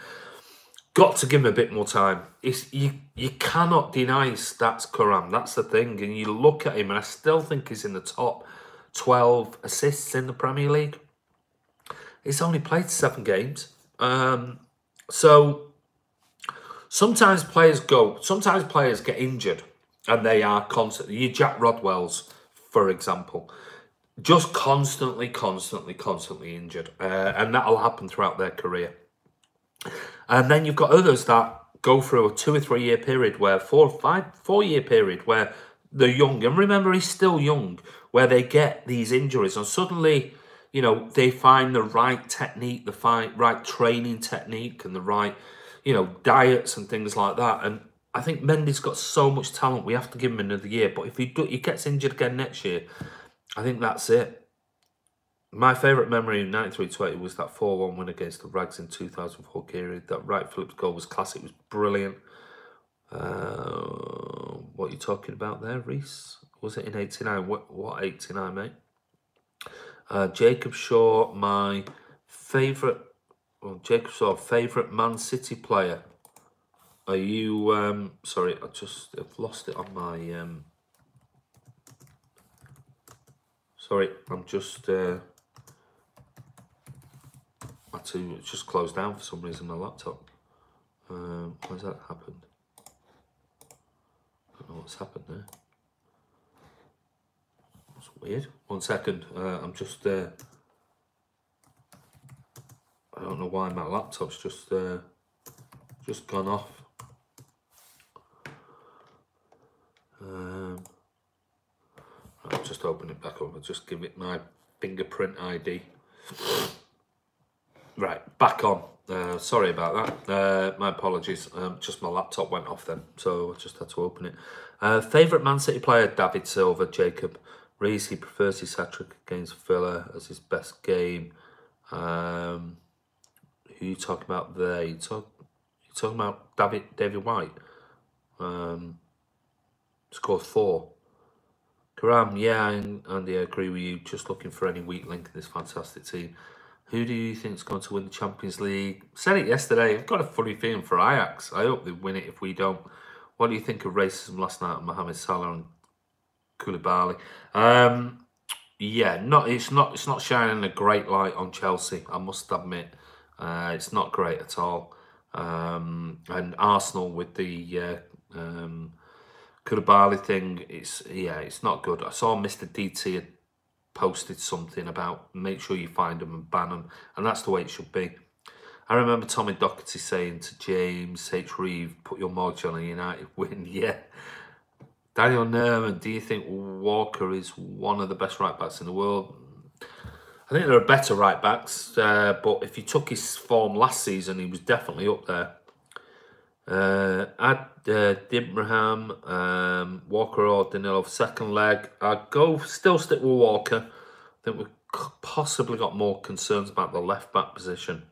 Got to give him a bit more time. You cannot deny his stats, Karam. That's the thing. And you look at him, and I still think he's in the top 12 assists in the Premier League. He's only played 7 games. So sometimes players get injured, and they are constantly. You Jack Rodwell's, for example, just constantly injured, and that'll happen throughout their career. And then you've got others that go through a 2 or 3 year period where 4 year period where they're young, and remember he's still young, where they get these injuries, and suddenly, you know, they find the right technique, the right training technique, and the right, you know, diets and things like that. And I think Mendy's got so much talent. We have to give him another year. But if he gets injured again next year, I think that's it. My favourite memory in 93-20 was that 4-1 win against the Rags in 2004 period. That Wright Phillips goal was classic. It was brilliant. What are you talking about there, Reese? Was it in 89? What 89, mate? Jacob Shaw, my favourite... Well, Jacob Shaw, favourite Man City player. Are you... sorry, I've lost it on my... sorry, I'm just... It's just closed down for some reason, my laptop. Why's that happened? I don't know what's happened there. That's weird. 1 second. I'm just... I don't know why my laptop's just gone off. I'll just open it back up. I'll just give it my fingerprint ID. Right, back on. Sorry about that. My apologies. Just my laptop went off then, so I just had to open it. Favourite Man City player, David Silva, Jacob. Reese, he prefers his hat-trick against Villa as his best game. Who are you talking about there? You talking about David White? Scored 4. Karam, yeah, Andy, I agree with you. Just looking for any weak link in this fantastic team. Who do you think is going to win the Champions League? Said it yesterday. I've got a funny feeling for Ajax. I hope they win it if we don't. What do you think of racism last night of Mohamed Salah and Koulibaly? Yeah, it's not shining a great light on Chelsea, I must admit. It's not great at all. And Arsenal with the Koulibaly thing, it's not good. I saw Mr. DT had posted something about make sure you find them and ban them, and that's the way it should be. I remember Tommy Docherty saying to James H. Reeve, put your mortgage on a United win. Yeah. Daniel Nerman, do you think Walker is one of the best right backs in the world? I think there are better right backs, but if you took his form last season, he was definitely up there. Dibraham, Walker or Danilo second leg. I'd still stick with Walker. I think we've possibly got more concerns about the left back position.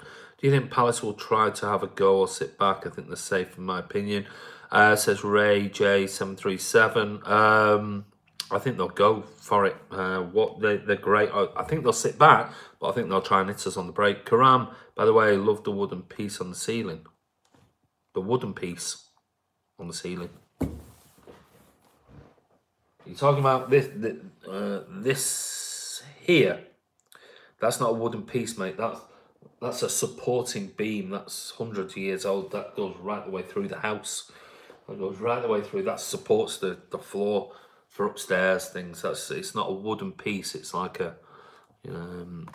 Do you think Palace will try to have a go or sit back? I think they're safe in my opinion. Says Ray J737. I think they'll go for it. They're great. I think they'll sit back, but I think they'll try and hit us on the break. Karam, by the way, I love the wooden piece on the ceiling. The wooden piece on the ceiling. You're talking about this here? That's not a wooden piece, mate. That's a supporting beam. That's hundreds of years old. That goes right the way through the house. That goes right the way through. That supports the floor for upstairs things. It's not a wooden piece. It's like a you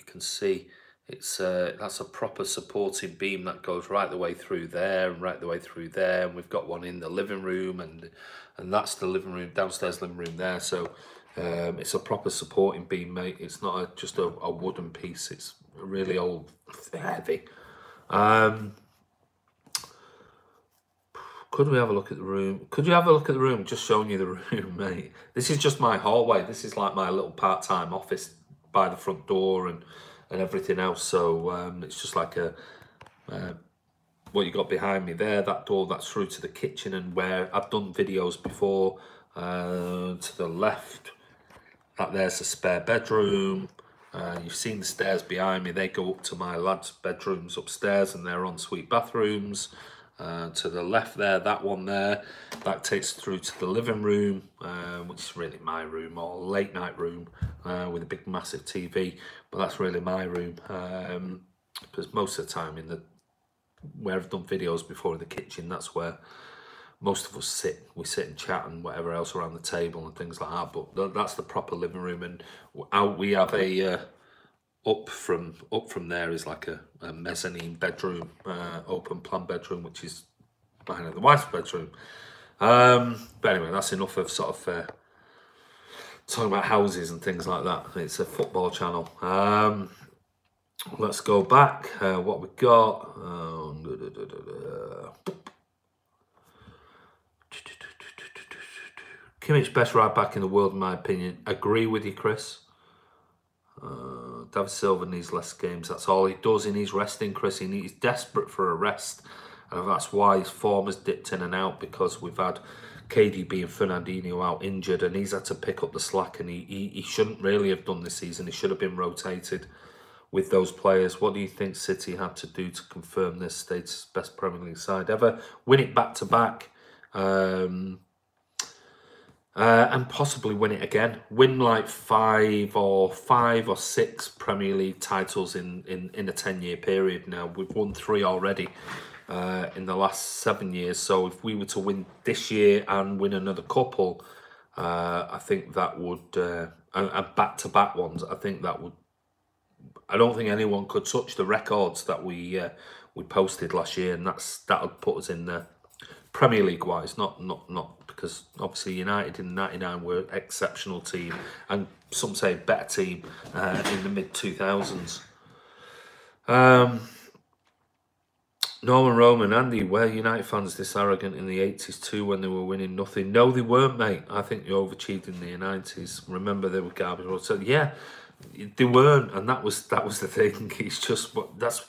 can see that's a proper supporting beam that goes right the way through there and right the way through there. And we've got one in the living room, and that's the living room, downstairs living room there. So it's a proper supporting beam, mate. It's not just a wooden piece. It's really old, heavy. Could we have a look at the room? Could you have a look at the room? Just showing you the room, mate. This is just my hallway. This is like my little part-time office by the front door and everything else. So it's just like what you got behind me there. That door, that's through to the kitchen, and where I've done videos before. To the left, that there's a spare bedroom. You've seen the stairs behind me. They go up to my lads' bedrooms upstairs, and they're ensuite bathrooms. To the left there, that one there, that takes through to the living room, which is really my room, or late night room, with a big massive TV, but that's really my room, because most of the time where I've done videos before in the kitchen, that's where most of us sit. We sit and chat and whatever else around the table and things like that, but that's the proper living room. And out we have up from there is like a mezzanine bedroom, open plan bedroom, which is behind the wife's bedroom. But anyway, that's enough of sort of talking about houses and things like that. It's a football channel. Let's go back. What we got? Kimmich, best right back in the world, in my opinion. Agree with you, Chris. David Silva needs less games. That's all he does. He needs resting, Chris. He's desperate for a rest. And that's why his form has dipped in and out, because we've had KDB and Fernandinho out injured, and he's had to pick up the slack, and he shouldn't really have done this season. He should have been rotated with those players. What do you think City had to do to confirm this status best Premier League side ever? Win it back-to-back. And possibly win it again. Win like five or six Premier League titles in a 10-year period now. We've won 3 already in the last 7 years. So if we were to win this year and win another couple, I think that would, and back-to-back ones, I think that would, I don't think anyone could touch the records that we posted last year, and that'll put us in the Premier League wise, not because obviously United in '99 were an exceptional team, and some say better team in the mid 2000s. Norman Roman, Andy, were United fans this arrogant in the 80s too when they were winning nothing? No, they weren't, mate. I think they overachieved in the 90s. Remember, they were garbage. So yeah, they weren't, and that was the thing. It's just that's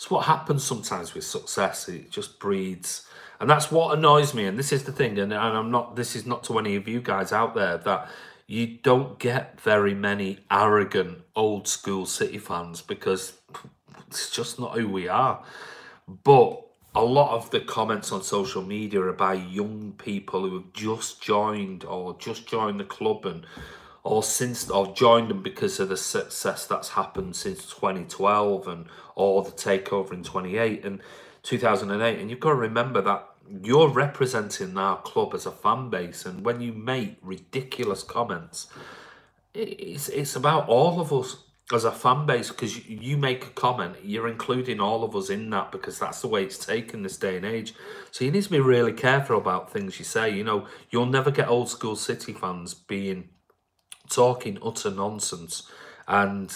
what happens sometimes with success. It just breeds. And that's what annoys me, and this is the thing, and I'm not, this is not to any of you guys out there, that you don't get very many arrogant, old school City fans, because it's just not who we are. But a lot of the comments on social media are by young people who have just joined the club, or joined them because of the success that's happened since 2012 or the takeover in 2008. And you've got to remember that you're representing our club as a fan base, and when you make ridiculous comments, it's about all of us as a fan base, because you make a comment, you're including all of us in that, because that's the way it's taken this day and age. So you need to be really careful about things you say. You know, you'll never get old school City fans talking utter nonsense. And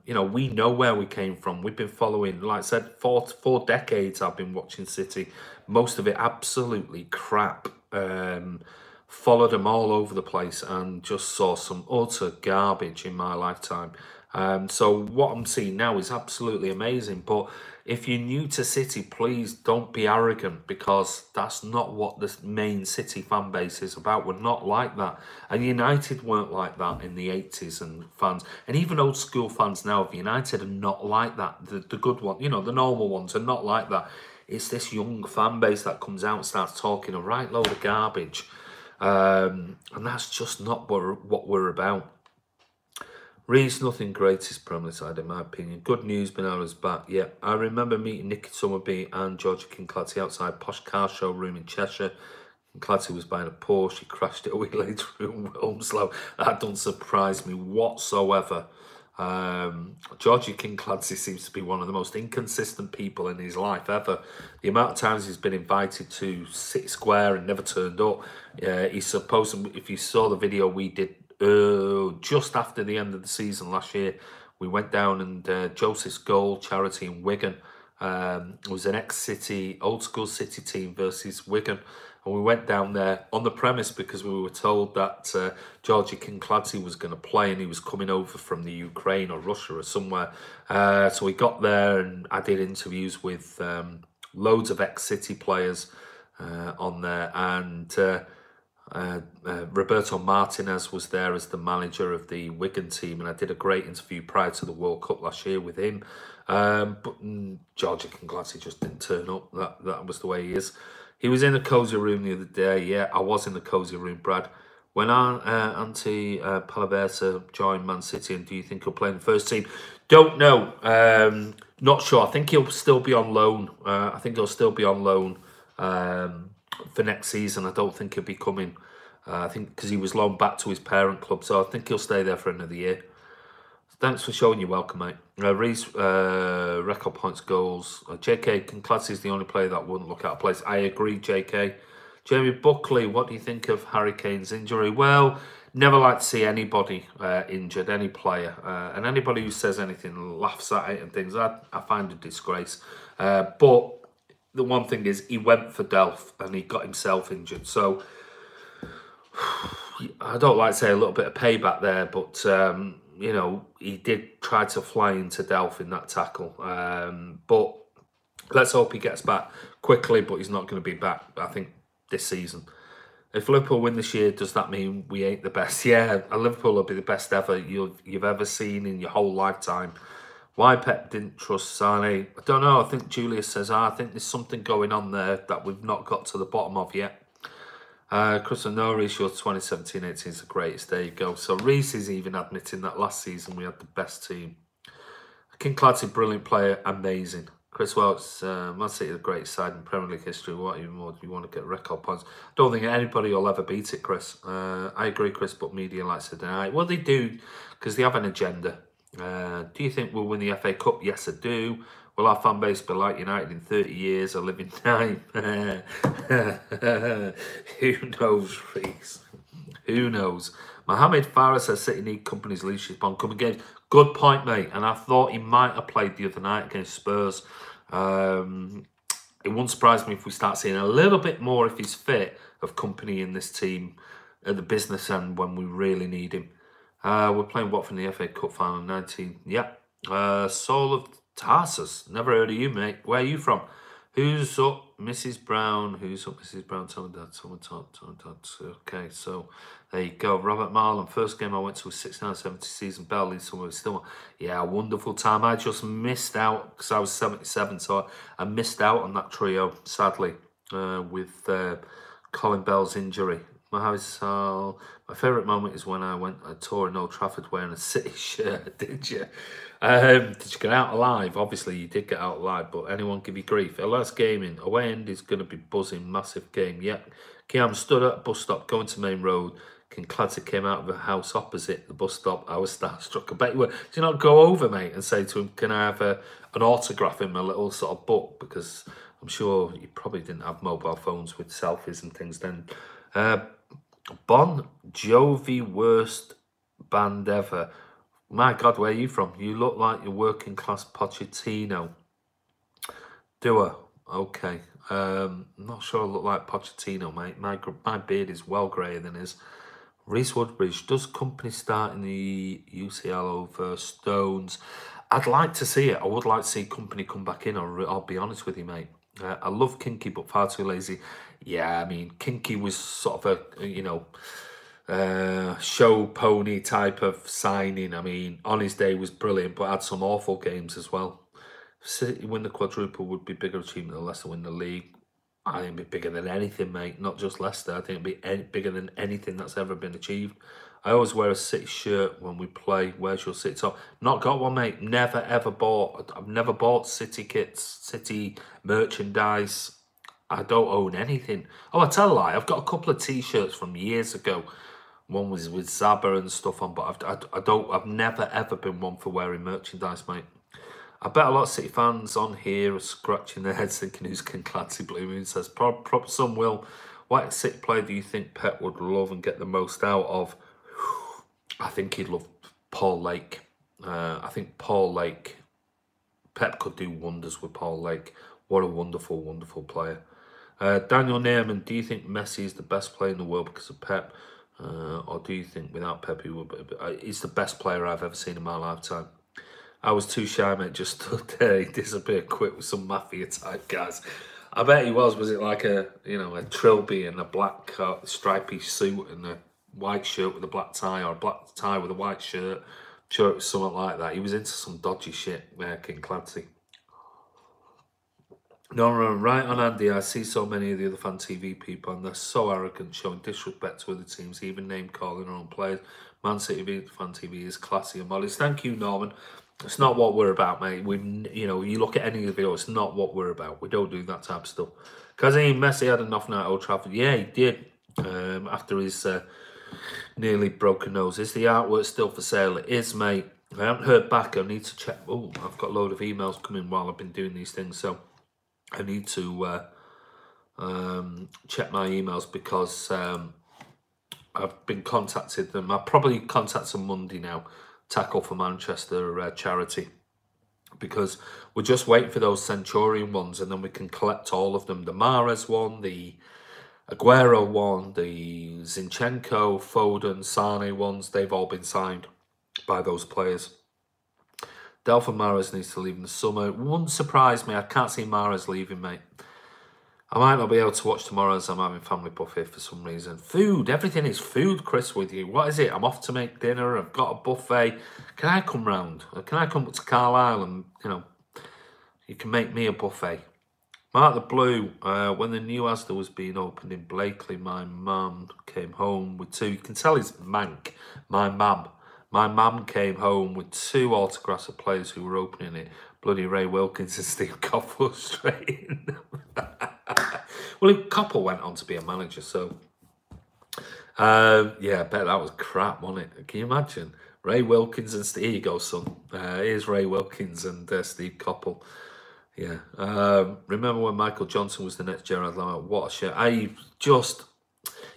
you know, we know where we came from. We've been following, like I said, four decades I've been watching City, most of it absolutely crap. Followed them all over the place and just saw some utter garbage in my lifetime. So what I'm seeing now is absolutely amazing. But if you're new to City, please don't be arrogant, because that's not what the main City fan base is about. We're not like that. And United weren't like that in the 80s, and fans, and even old school fans now of United are not like that. The good one, you know, the normal ones are not like that. It's this young fan base that comes out and starts talking a right load of garbage. And that's just not what we're about. Reece, nothing greatest Premier side in my opinion. Good news, Benara's back. Yeah, I remember meeting Nicky Summerby and Georgia Kinclatty outside Posh Car Showroom in Cheshire. Kinclatty was buying a Porsche. He crashed it a week later in Wilmslow. That doesn't surprise me whatsoever. Georgie Kinclatty seems to be one of the most inconsistent people in his life ever. The amount of times he's been invited to City Square and never turned up. He's supposed to, if you saw the video we did just after the end of the season last year, we went down and Joseph's Goal charity in Wigan was an ex-City, old school City team versus Wigan. And we went down there on the premise because we were told that Georgie Kinclatty was going to play and he was coming over from the Ukraine or Russia or somewhere. So we got there and I did interviews with loads of ex-City players on there. And Roberto Martinez was there as the manager of the Wigan team. And I did a great interview prior to the World Cup last year with him. But Georgie Kinclatty just didn't turn up. That was the way he is. He was in the cozy room the other day. Yeah, I was in the cozy room, Brad. When Ante Palaversa joined Man City, and do you think he'll play in the first team? Don't know. Not sure. I think he'll still be on loan. I think he'll still be on loan for next season. I don't think he'll be coming. I think because he was loaned back to his parent club, so I think he'll stay there for another year. Thanks for showing your welcome, mate. Reece, record points, goals. JK, Kinclatty is the only player that wouldn't look out of place. I agree, JK. Jamie Buckley, what do you think of Harry Kane's injury? Well, never like to see anybody injured, any player. And anybody who says anything, laughs at it and things, I find a disgrace. But the one thing is, he went for Delph and he got himself injured. So, I don't like to say a little bit of payback there, but... you know, he did try to fly into Delph in that tackle. But let's hope he gets back quickly, but he's not going to be back, I think, this season. If Liverpool win this year, does that mean we ain't the best? Yeah, Liverpool will be the best ever you've ever seen in your whole lifetime. Why Pep didn't trust Sane? I don't know. I think Julius says, I think there's something going on there that we've not got to the bottom of yet. Chris, no, Reece, your 2017-18 is the greatest. There you go. So Reece is even admitting that last season we had the best team. Kinclatty, brilliant player, amazing. Chris Welch, Man City, the greatest side in Premier League history. What even more do you want to get record points? Don't think anybody will ever beat it, Chris. I agree, Chris, but media likes to deny it. Well, they do, because they have an agenda. Do you think we'll win the FA Cup? Yes, I do. Will our fan base be like United in 30 years? A living time? Who knows, Reece? Who knows? Mohamed Farah says City need company's leadership on coming games. Good point, mate. And I thought he might have played the other night against Spurs. It wouldn't surprise me if we start seeing a little bit more, if he's fit, of company in this team at the business end when we really need him. We're playing Watford in the FA Cup final 19. Yeah. Soul of Tarsus. Never heard of you, mate. Where are you from? Who's up, Mrs. Brown? Who's up, Mrs. Brown? Tell me that. Tell me that. Okay, so there you go. Robert Marlon. First game I went to was 69-70 season. Bell somewhere still. Yeah, wonderful time. I just missed out because I was 77, so I missed out on that trio, sadly, with Colin Bell's injury. My favourite moment is when I went a tour in Old Trafford wearing a City shirt. Did you? Did you get out alive? Obviously, you did get out alive, but anyone give you grief? LS Gaming, away end is going to be buzzing, massive game. Yep. Kiam stood at a bus stop going to Main Road. Kinclatty came out of a house opposite the bus stop. I was starstruck. I bet you were. Do you not go over, mate, and say to him, can I have an autograph in my little sort of book? Because I'm sure you probably didn't have mobile phones with selfies and things then. Bon Jovi, worst band ever. My God, where are you from? You look like you're working class Pochettino. Do I? Okay. I'm not sure I look like Pochettino, mate. My beard is well greyer than his. Reece Woodbridge, does company start in the UCL over Stones? I'd like to see it. I would like to see company come back in, I'll be honest with you, mate. I love Kinky, but far too lazy. Yeah, I mean, Kinky was sort of a, you know, show pony type of signing. I mean, on his day was brilliant, but had some awful games as well. City win the quadruple would be bigger achievement than Leicester win the league. I think it'd be bigger than anything, mate. Not just Leicester. I think it'd be bigger than anything that's ever been achieved. I always wear a City shirt when we play. Where's your City top? Not got one, mate. Never, ever bought. I've never bought City kits, City merchandise. I don't own anything. Oh, I tell a lie. I've got a couple of T-shirts from years ago. One was with Zaba and stuff on, but I've never, ever been one for wearing merchandise, mate. I bet a lot of City fans on here are scratching their heads thinking who's King Clancy Blue Moon says. Some will. What City player do you think Pep would love and get the most out of? I think he'd love Paul Lake. I think Paul Lake, Pep could do wonders with Paul Lake. What a wonderful, wonderful player. Daniel Neyman, do you think Messi is the best player in the world because of Pep? Or do you think without Pep he would be? He's the best player I've ever seen in my lifetime. I was too shy, mate, just stood there. He disappeared quick with some mafia type guys. I bet he was. Was it like a, you know, a trilby and a black stripy suit and a white shirt with a black tie, or a black tie with a white shirt? I'm sure it was something like that. He was into some dodgy shit, King Clancy. No, right on Andy. I see so many of the other fan TV people and they're so arrogant, showing disrespect to other teams, even name calling their own players. Man City fan TV is classy and modest. Thank you, Norman. It's not what we're about, mate. You know, you look at any of the video, it's not what we're about. We don't do that type of stuff. Because Messi had an off night at Old Trafford. Yeah, he did. After his nearly broken nose. Is the artwork still for sale? It is, mate. I haven't heard back. I need to check. Oh, I've got a load of emails coming while I've been doing these things, so I need to check my emails because I've been contacted them. I'll probably contact them Monday now. Tackle for Manchester charity, because we're just waiting for those Centurion ones and then we can collect all of them. The Mahrez one, the Aguero one, the Zinchenko, Foden, Sane ones, they've all been signed by those players. Delphin Mahrez needs to leave in the summer. It wouldn't surprise me. I can't see Mahrez leaving, mate. I might not be able to watch tomorrow as I'm having family buffet for some reason. Food, everything is food, Chris, with you. What is it? I'm off to make dinner. I've got a buffet. Can I come round? Can I come to Carlisle and, you know, you can make me a buffet? Mark the Blue, when the new Asda was being opened in Blakely, my mum came home with two. You can tell he's mank. My mum came home with 2 autographs of players who were opening it. Bloody Ray Wilkins and Steve Coppell straight in. Well, Coppell went on to be a manager, so yeah, I bet that was crap, wasn't it? Can you imagine? Ray Wilkins and Steve, here you go, son. Here's Ray Wilkins and Steve Coppell. Yeah. Remember when Michael Johnson was the next Gerard Lamar? What a shit.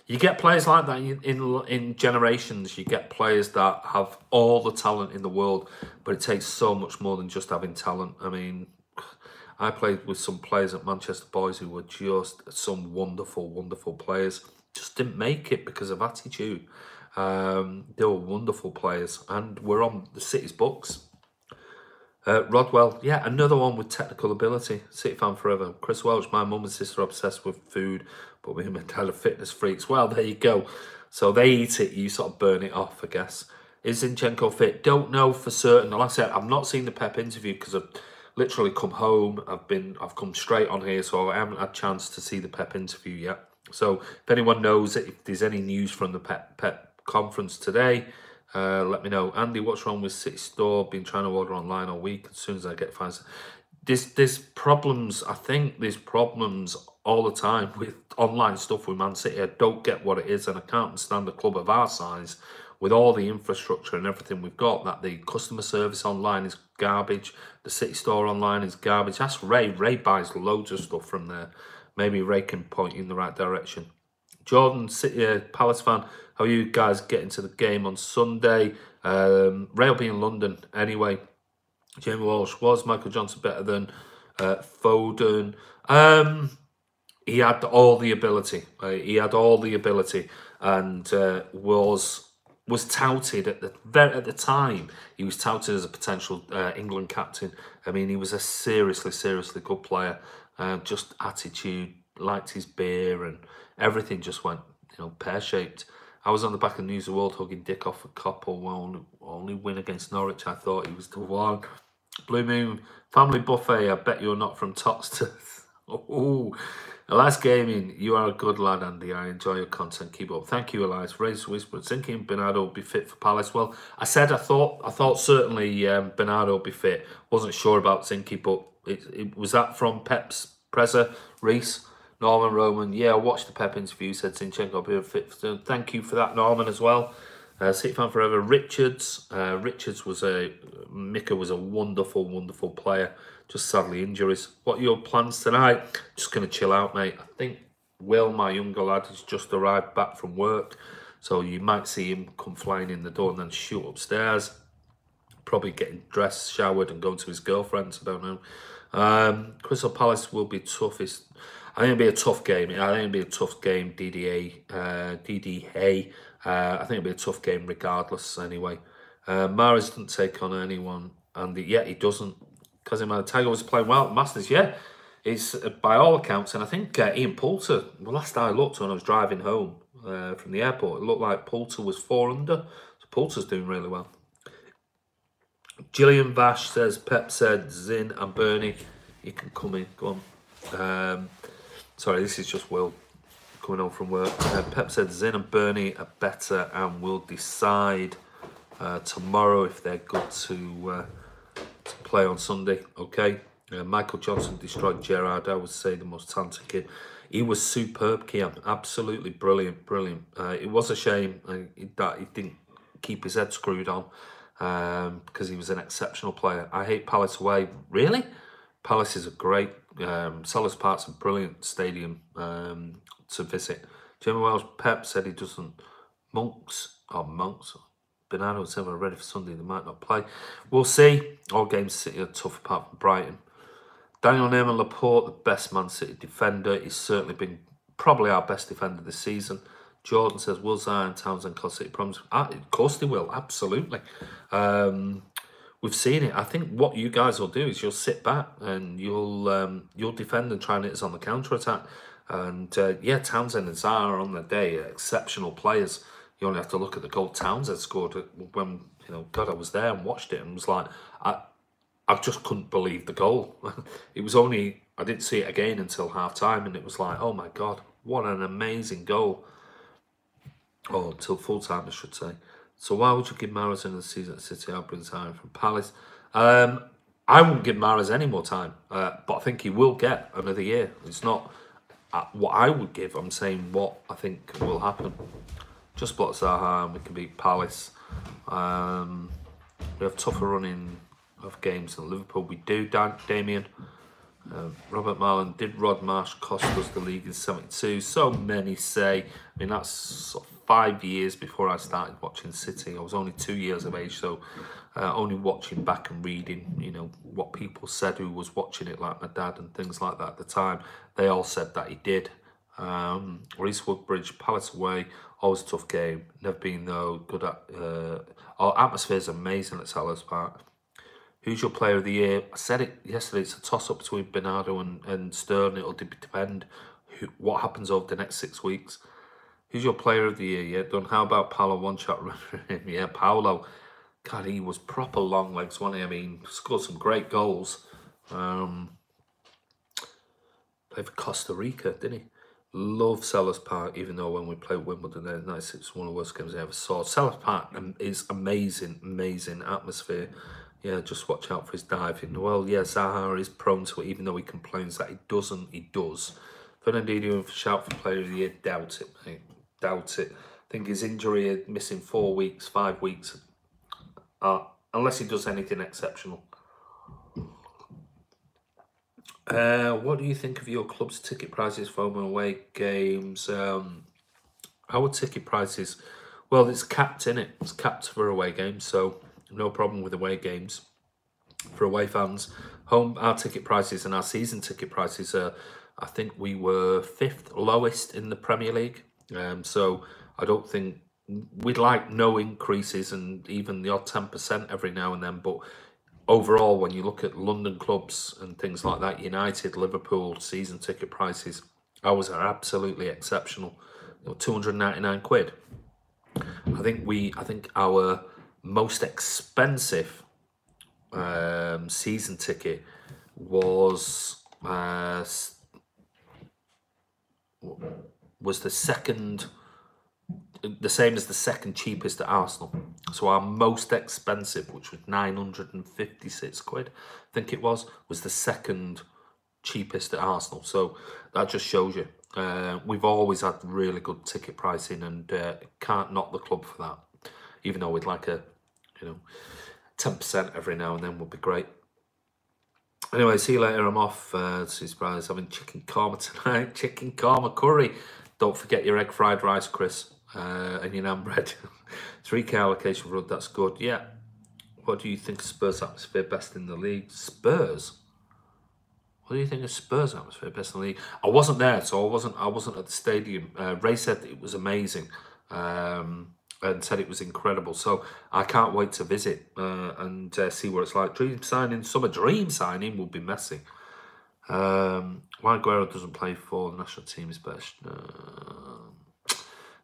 You get players like that in generations. You get players that have all the talent in the world, but it takes so much more than just having talent. I mean, I played with some players at Manchester Boys who were just some wonderful, wonderful players. Just didn't make it because of attitude. They were wonderful players and were on the City's books. Rodwell, yeah, another one with technical ability. City fan forever. Chris Welch, my mum and sister are obsessed with food, but me and my dad are fitness freaks. Well, there you go. So they eat it, you sort of burn it off, I guess. Is Zinchenko fit? Don't know for certain. Like I said, I've not seen the Pep interview because I've literally come home. I've come straight on here, so I haven't had a chance to see the Pep interview yet. So if anyone knows if there's any news from the Pep conference today, let me know. Andy, what's wrong with City Store? Been trying to order online all week. As soon as I get fines, there's problems. I think there's problems all the time with online stuff with Man City. I don't get what it is, and I can't understand a club of our size with all the infrastructure and everything we've got, that the customer service online is garbage. The City Store online is garbage. Ask Ray. Ray buys loads of stuff from there. Maybe Ray can point you in the right direction. Jordan, City Palace fan, how are you guys getting to the game on Sunday? Ray will be in London anyway. Jamie Walsh, was Michael Johnson better than Foden? He had all the ability. He had all the ability, and was touted at the time. He was touted as a potential England captain. I mean, he was a seriously good player. Just attitude, liked his beer, and everything just went, you know, pear-shaped. I was on the back of the News of the World hugging Dick off a Coppell. Only win against Norwich. I thought he was the one. Blue Moon family buffet. I bet you're not from Toxteth. Oh, Elias Gaming, you are a good lad, Andy. I enjoy your content. Keep up. Thank you, Elias. Raise whisper. Thinking Bernardo will be fit for Palace. Well, I thought certainly Bernardo will be fit. Wasn't sure about Zinky, but it was that from Pep's presser, Reese, Norman Roman. Yeah, I watched the Pep interview. Said Zinchenko will be fit. Thank you for that, Norman, as well. City fan forever. Richards. Mika was a wonderful, wonderful player. Just sadly injuries. What are your plans tonight? Just going to chill out, mate. I think Will, my younger lad, has just arrived back from work. So you might see him come flying in the door and then shoot upstairs. Probably getting dressed, showered and going to his girlfriend's. I don't know. Crystal Palace will be toughest. I think it'll be a tough game. I think it'll be a tough game, DDA. I think it'll be a tough game regardless anyway. Mahrez doesn't take on anyone. And he doesn't. Because Tiger was playing well at Masters, yeah. It's by all accounts, and I think Ian Poulter, well, last I looked when I was driving home from the airport, it looked like Poulter was 4 under. So Poulter's doing really well. Gillian Vash says, Pep said, Zin and Bernie, you can come in. Go on. Sorry, this is just Will coming home from work. Pep said, Zin and Bernie are better and will decide tomorrow if they're good to play on Sunday. Okay. Michael Johnson destroyed Gerrard. I would say the most talented kid. He was superb, Kian. Absolutely brilliant, brilliant. It was a shame that he didn't keep his head screwed on because he was an exceptional player. I hate Palace away. Really? Palace is a great, Sellers Park's a brilliant stadium to visit. Jimmy Wells, Pep said he doesn't, Monks, Bernardo said we're ready for Sunday, they might not play. We'll see. All games City are tough apart from Brighton. Daniel Neyman Laporte, the best Man City defender. He's certainly been probably our best defender this season. Jordan says, will Zion, Townsend, cost City problems? Of course they will, absolutely. We've seen it. I think what you guys will do is you'll sit back and you'll defend and try and hit us on the counter-attack. And yeah, Townsend and Zion are on the day exceptional players. You only have to look at the goal Townsend scored when, God, I was there and watched it and was like, I just couldn't believe the goal. It was only, I didn't see it again until half-time and it was like, oh my God, what an amazing goal. Oh, until full-time, I should say. So why would you give Mahrez in the season at City? I'll bring time from Palace. I wouldn't give Mahrez any more time, but I think he will get another year. It's not what I would give, I'm saying what I think will happen. Just block Zaha and we can beat Palace. We have tougher running of games than Liverpool. We do, Damien. Robert Marlin, did Rod Marsh cost us the league in 72? So many say. I mean, that's sort of 5 years before I started watching City. I was only 2 years of age, so only watching back and reading, what people said who was watching it, like my dad and things like that at the time. They all said that he did. Reece Woodbridge, Palace away, always a tough game. Never been though good at. Our atmosphere's amazing at Sellers Park. Who's your player of the year? I said it yesterday. It's a toss-up between Bernardo and Stern. It'll depend what happens over the next 6 weeks. Who's your player of the year? Yeah, done. How about Paolo? One shot runner. Yeah, Paolo. God, he was proper long legs, wasn't he? I mean, scored some great goals. Played for Costa Rica, didn't he? Love Sellers Park, even though when we played Wimbledon there, nice, it's one of the worst games I ever saw. Sellers Park is amazing, amazing atmosphere. Yeah, just watch out for his diving. Well, yeah, Zaha is prone to it, even though he complains that he doesn't. He does. Fernandinho, shout for player of the year. Doubt it, mate. Doubt it. I think his injury, missing 4 weeks, 5 weeks, unless he does anything exceptional. What do you think of your club's ticket prices for home and away games? Our ticket prices, well, it's capped, innit? It's capped for away games, so no problem with away games. For away fans, our ticket prices and our season ticket prices are, I think we were 5th lowest in the Premier League. So I don't think, we'd like no increases and even the odd 10% every now and then, but overall, when you look at London clubs and things like that, United, Liverpool, season ticket prices, ours are absolutely exceptional. 299 quid. I think our most expensive season ticket was was the same as the second cheapest at Arsenal. So our most expensive, which was 956 quid, I think it was the second cheapest at Arsenal. So that just shows you. We've always had really good ticket pricing, and can't knock the club for that. Even though we'd like a, 10% every now and then would be great. Anyway, see you later. I'm off. Surprise, having chicken korma tonight. Chicken korma curry. Don't forget your egg fried rice, Chris, and your naan bread. 3K allocation run. That's good. Yeah. What do you think of Spurs atmosphere best in the league? Spurs. What do you think of Spurs atmosphere best in the league? I wasn't there, so I wasn't at the stadium. Ray said it was amazing. And said it was incredible. So I can't wait to visit and see what it's like. Summer dream signing will be messy. Why Aguero doesn't play for the national team is best.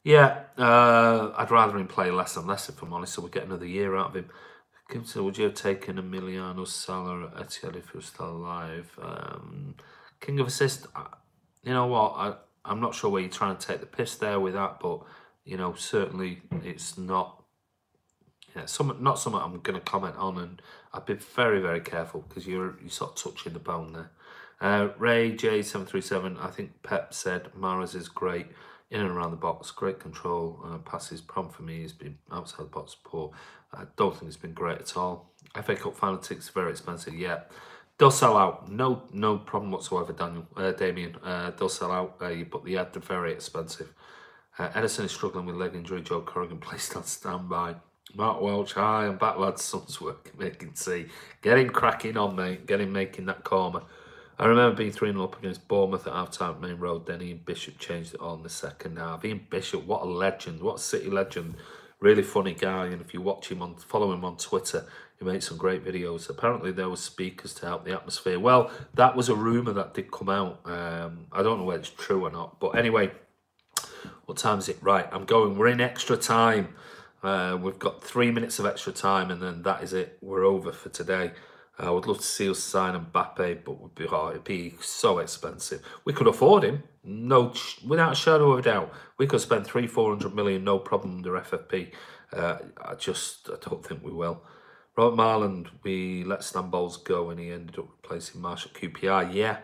I'd rather him play less and less, if I'm honest, so we'll get another year out of him. So would you have taken Emiliano Sala at Etihad if he was still alive? King of assist, you know what? I'm not sure where you're trying to take the piss there with that, but certainly it's not. Not something I'm going to comment on, and I'd be very, very careful because you're sort of touching the bone there. Ray J737, I think Pep said Mahrez is great in and around the box, great control, passes. Problem for me has been outside the box poor. I don't think it's been great at all. FA Cup final tickets very expensive. Yeah, they'll sell out. No problem whatsoever, Damien. They'll sell out. But the ads are very expensive. Edison is struggling with leg injury. Joe Corrigan placed on standby. Mark Welch, hi, I'm back, lads. Sun's work, making tea. Get him cracking on, mate. Get him making that korma. I remember being 3-0 up against Bournemouth at half-time at Main Road. Then Ian Bishop changed it all in the second half. Ian Bishop, what a legend. What a City legend. Really funny guy. And if you watch him follow him on Twitter, he makes some great videos. Apparently there were speakers to help the atmosphere. Well, that was a rumour that did come out. I don't know whether it's true or not. But anyway, what time is it? Right, I'm going. We're in extra time. We've got 3 minutes of extra time, and then that is it. We're over for today. I would love to see us sign Mbappe, but it'd be so expensive. We could afford him, without a shadow of a doubt. We could spend 300-400 million, no problem, under FFP. I don't think we will. Robert Marland, we let Stambols go, and he ended up replacing Marshall QPR. Yeah.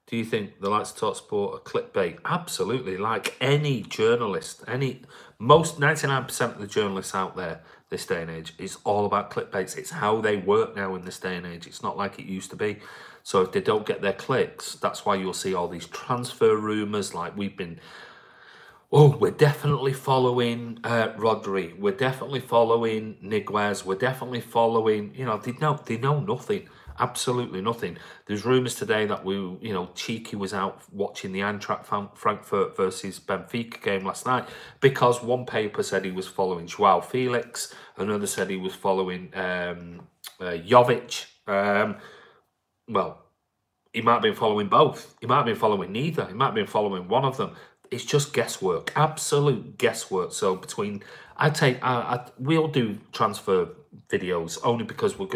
Do you think the likes of TalkSport are clickbait? Absolutely. Like any journalist, 99% of the journalists out there this day and age is all about clickbaits. It's how they work now in this day and age. It's not like it used to be. So if they don't get their clicks, that's why you'll see all these transfer rumours. Like we're definitely following Rodri. We're definitely following Niguez. We're definitely following, they know nothing. Absolutely nothing. There's rumours today that Cheeky was out watching the Eintracht Frankfurt versus Benfica game last night because one paper said he was following Joao Felix, another said he was following Jovic. Well, he might have been following both. He might have been following neither. He might have been following one of them. It's just guesswork, absolute guesswork. So we'll do transfer videos only because we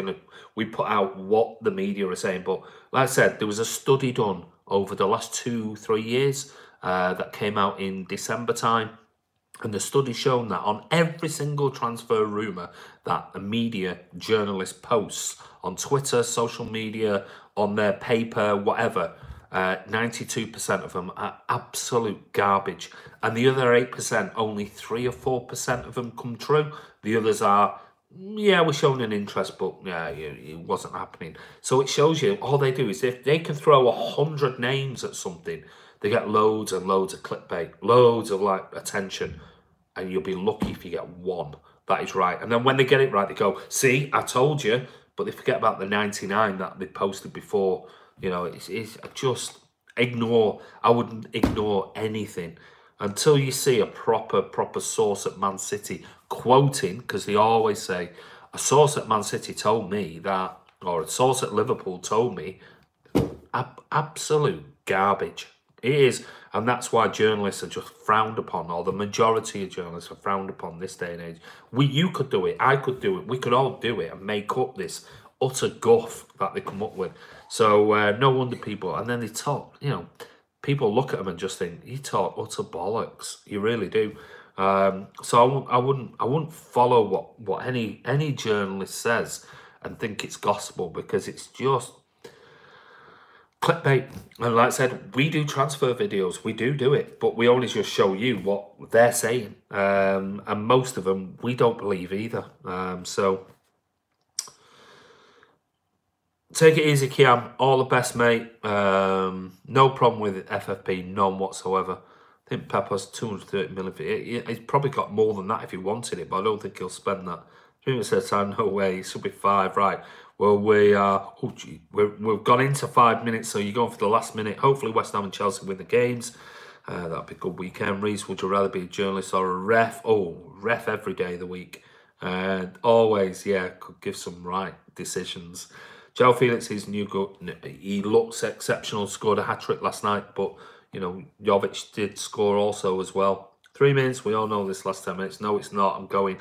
put out what the media are saying. But like I said, there was a study done over the last 2-3 years that came out in December time. And the study shown that on every single transfer rumour that a media journalist posts on Twitter, social media, on their paper, whatever, 92% of them are absolute garbage. And the other 8%, only 3 or 4% of them come true. The others are, yeah, we're showing an interest, but yeah, it wasn't happening. So it shows you, all they do is if they can throw 100 names at something, they get loads and loads of clickbait, loads of attention, and you'll be lucky if you get one. That is right. And then when they get it right, they go, see, I told you, but they forget about the 99 that they posted before. It's just ignore. I wouldn't ignore anything until you see a proper source at Man City quoting, because they always say, a source at Man City told me that, or a source at Liverpool told me. Absolute garbage. It is, and that's why journalists are just frowned upon, or the majority of journalists are frowned upon this day and age. You could do it, I could do it, we could all do it and make up this utter guff that they come up with. So no wonder people, and then they talk, people look at them and just think, you talk utter bollocks. You really do. So I wouldn't follow what any journalist says and think it's gospel, because it's just clickbait. And like I said, we do transfer videos, we do it, but we only just show you what they're saying, and most of them we don't believe either. So take it easy, Kiam. All the best, mate. No problem with FFP, none whatsoever. I think Pep has 230 million. He's probably got more than that if he wanted it, but I don't think he'll spend that. Jimmy says, no way, it should be 5, right? Well, we are, we've gone into 5 minutes, so you're going for the last minute. Hopefully West Ham and Chelsea win the games. That'll be a good weekend. Reese, would you rather be a journalist or a ref? Oh, ref every day of the week. And always, yeah, could give some right decisions. Joe Felix, he's new good. He looks exceptional, scored a hat-trick last night, but, you know, Jovic did score also as well. 3 minutes, we all know this last 10 minutes. No, it's not, I'm going.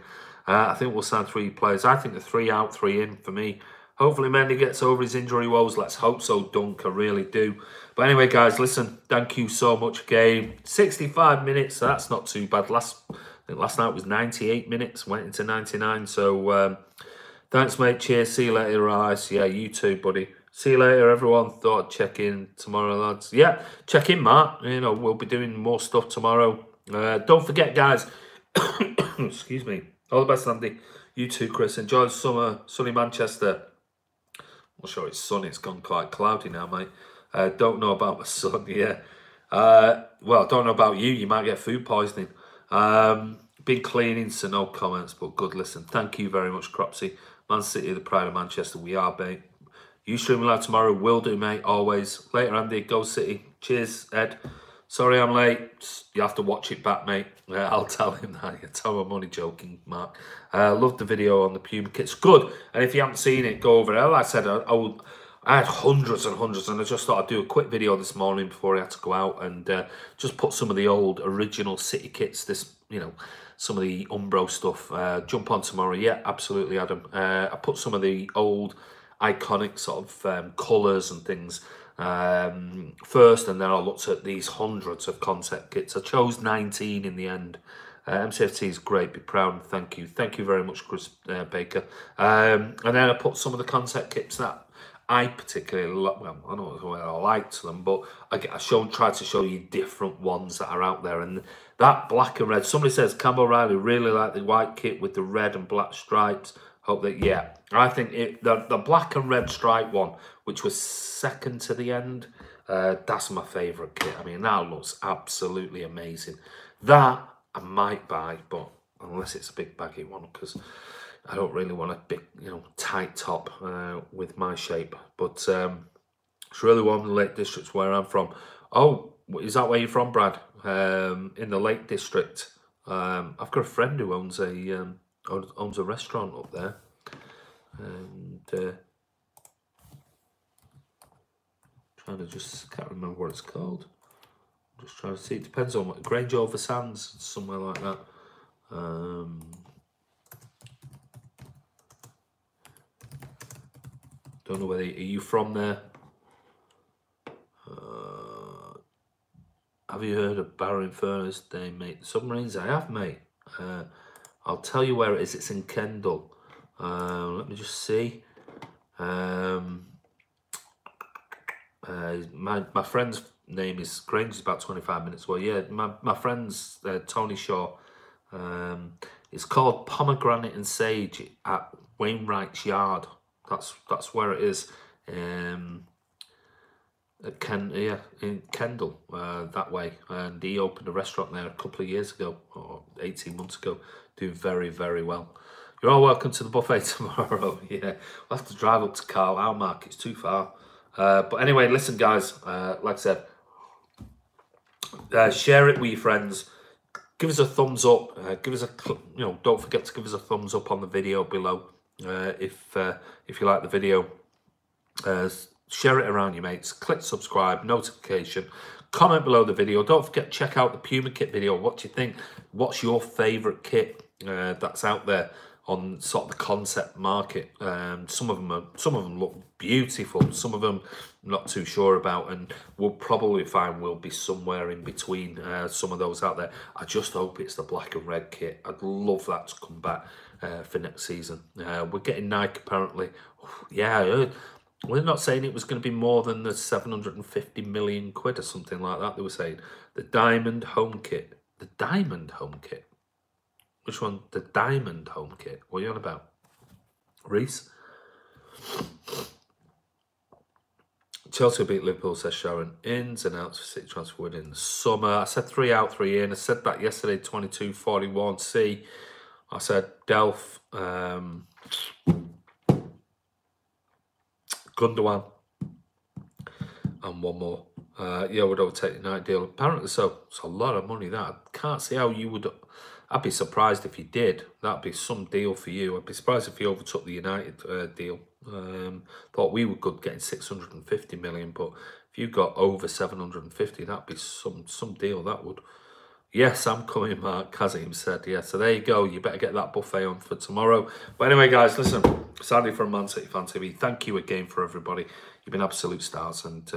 I think we'll sign 3 players. I think the 3 out, 3 in for me. Hopefully Mendy gets over his injury woes. Let's hope so, Dunk. I really do. But anyway, guys, listen, thank you so much again. 65 minutes, so that's not too bad. I think last night was 98 minutes, went into 99. So thanks, mate. Cheers. See you later, Ice. Yeah, you too, buddy. See you later, everyone. Thought I'd check in tomorrow, lads. Yeah, check in, Mark. You know, we'll be doing more stuff tomorrow. Don't forget, guys. Excuse me. All the best, Andy. You too, Chris. Enjoy the summer. Sunny Manchester. I'm sure it's sunny. It's gone quite cloudy now, mate. Don't know about my son, yeah. Well, don't know about you. You might get food poisoning. Been cleaning, so no comments, but good listen. Thank you very much, Cropsy. Man City, the pride of Manchester. We are, mate. You streaming live tomorrow? Will do, mate. Always. Later, Andy. Go City. Cheers, Ed. Sorry I'm late. You have to watch it back, mate. I'll tell him that. You tell him I'm only joking, Mark. Loved the video on the Puma kits. Good. And if you haven't seen it, go over it. Like I said, I had hundreds and hundreds, and I just thought I'd do a quick video this morning before I had to go out and just put some of the old original City kits, some of the Umbro stuff. Jump on tomorrow. Yeah, absolutely, Adam. I put some of the old iconic sort of colours and things first, and then I looked at these hundreds of concept kits. I chose 19 in the end. MCFT is great, be proud, and thank you very much, Chris Baker. And then I put some of the concept kits that I particularly well, I don't know whether I liked them, but I tried to show you different ones that are out there. And that black and red, somebody says Campbell Riley really like the white kit with the red and black stripes. Hope that, yeah, I think the black and red stripe one, which was second to the end, that's my favourite kit. I mean, that looks absolutely amazing. That I might buy, but unless it's a big baggy one, because I don't really want a big, tight top with my shape. But it's really warm in the Lake District's where I'm from. Oh, is that where you're from, Brad? In the Lake District. I've got a friend who owns a restaurant up there, and can't remember what it's called. Just trying to see. It depends on what Grange over Sands, somewhere like that. Don't know whether are you from there. Have you heard of Barrow Inferno's Day, mate? Submarines, I have, mate. I'll tell you where it is. It's in Kendal. Let me just see. My friend's name is Grange. Is about 25 minutes away. Yeah, my friend's Tony Shaw. It's called Pomegranate and Sage at Wainwright's Yard. That's where it is. In Kendal, that way. And he opened a restaurant there a couple of years ago, or 18 months ago, doing very, very well. You're all welcome to the buffet tomorrow. Yeah, we'll have to drive up to Carlisle, Mark. It's too far. But anyway, listen, guys. Like I said, share it with your friends. Give us a thumbs up. Give us a, don't forget to give us a thumbs up on the video below. If you like the video, share it around your mates. Click subscribe, notification, comment below the video. Don't forget, check out the Puma kit video. What do you think? What's your favourite kit that's out there? on sort of the concept market. Some of them look beautiful. Some of them not too sure about, and we'll probably find we'll be somewhere in between some of those out there. I just hope it's the black and red kit. I'd love that to come back for next season. We're getting Nike apparently. Yeah, I heard. We're not saying it was going to be more than the 750 million quid or something like that. They were saying the diamond home kit. The diamond home kit. Which one? The diamond home kit. What are you on about? Reese? Chelsea beat Liverpool, says Sharon. Ins and outs for City transfer winning in the summer. I said 3 out, 3 in. I said that yesterday, 22-41. C. I said Delph. Gundogan. And one more. Yeah, would overtake the night deal. Apparently so. It's a lot of money, that. I can't see how you would... I'd be surprised if you did. That'd be some deal for you. I'd be surprised if you overtook the United deal. Thought we were good getting 650 million, but if you got over 750, that'd be some deal, that would. Yes, I'm coming, Mark Kazim said. Yeah, so there you go. You better get that buffet on for tomorrow. But anyway, guys, listen, sadly from Man City Fan TV, thank you again for everybody. You've been absolute stars, and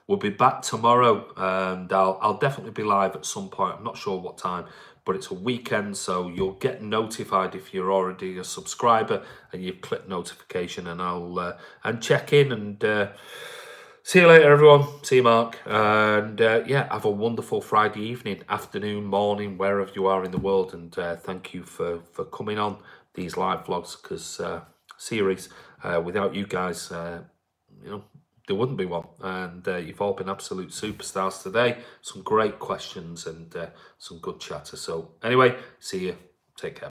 we'll be back tomorrow, and I'll definitely be live at some point. I'm not sure what time, but it's a weekend, so you'll get notified if you're already a subscriber and you've clicked notification, and I'll and check in, and see you later, everyone. See you, Mark, and yeah, have a wonderful Friday evening, afternoon, morning, wherever you are in the world, and thank you for coming on these live vlogs, because series without you guys, you know, there wouldn't be one, and you've all been absolute superstars today. Some great questions and some good chatter. So anyway, see you. Take care.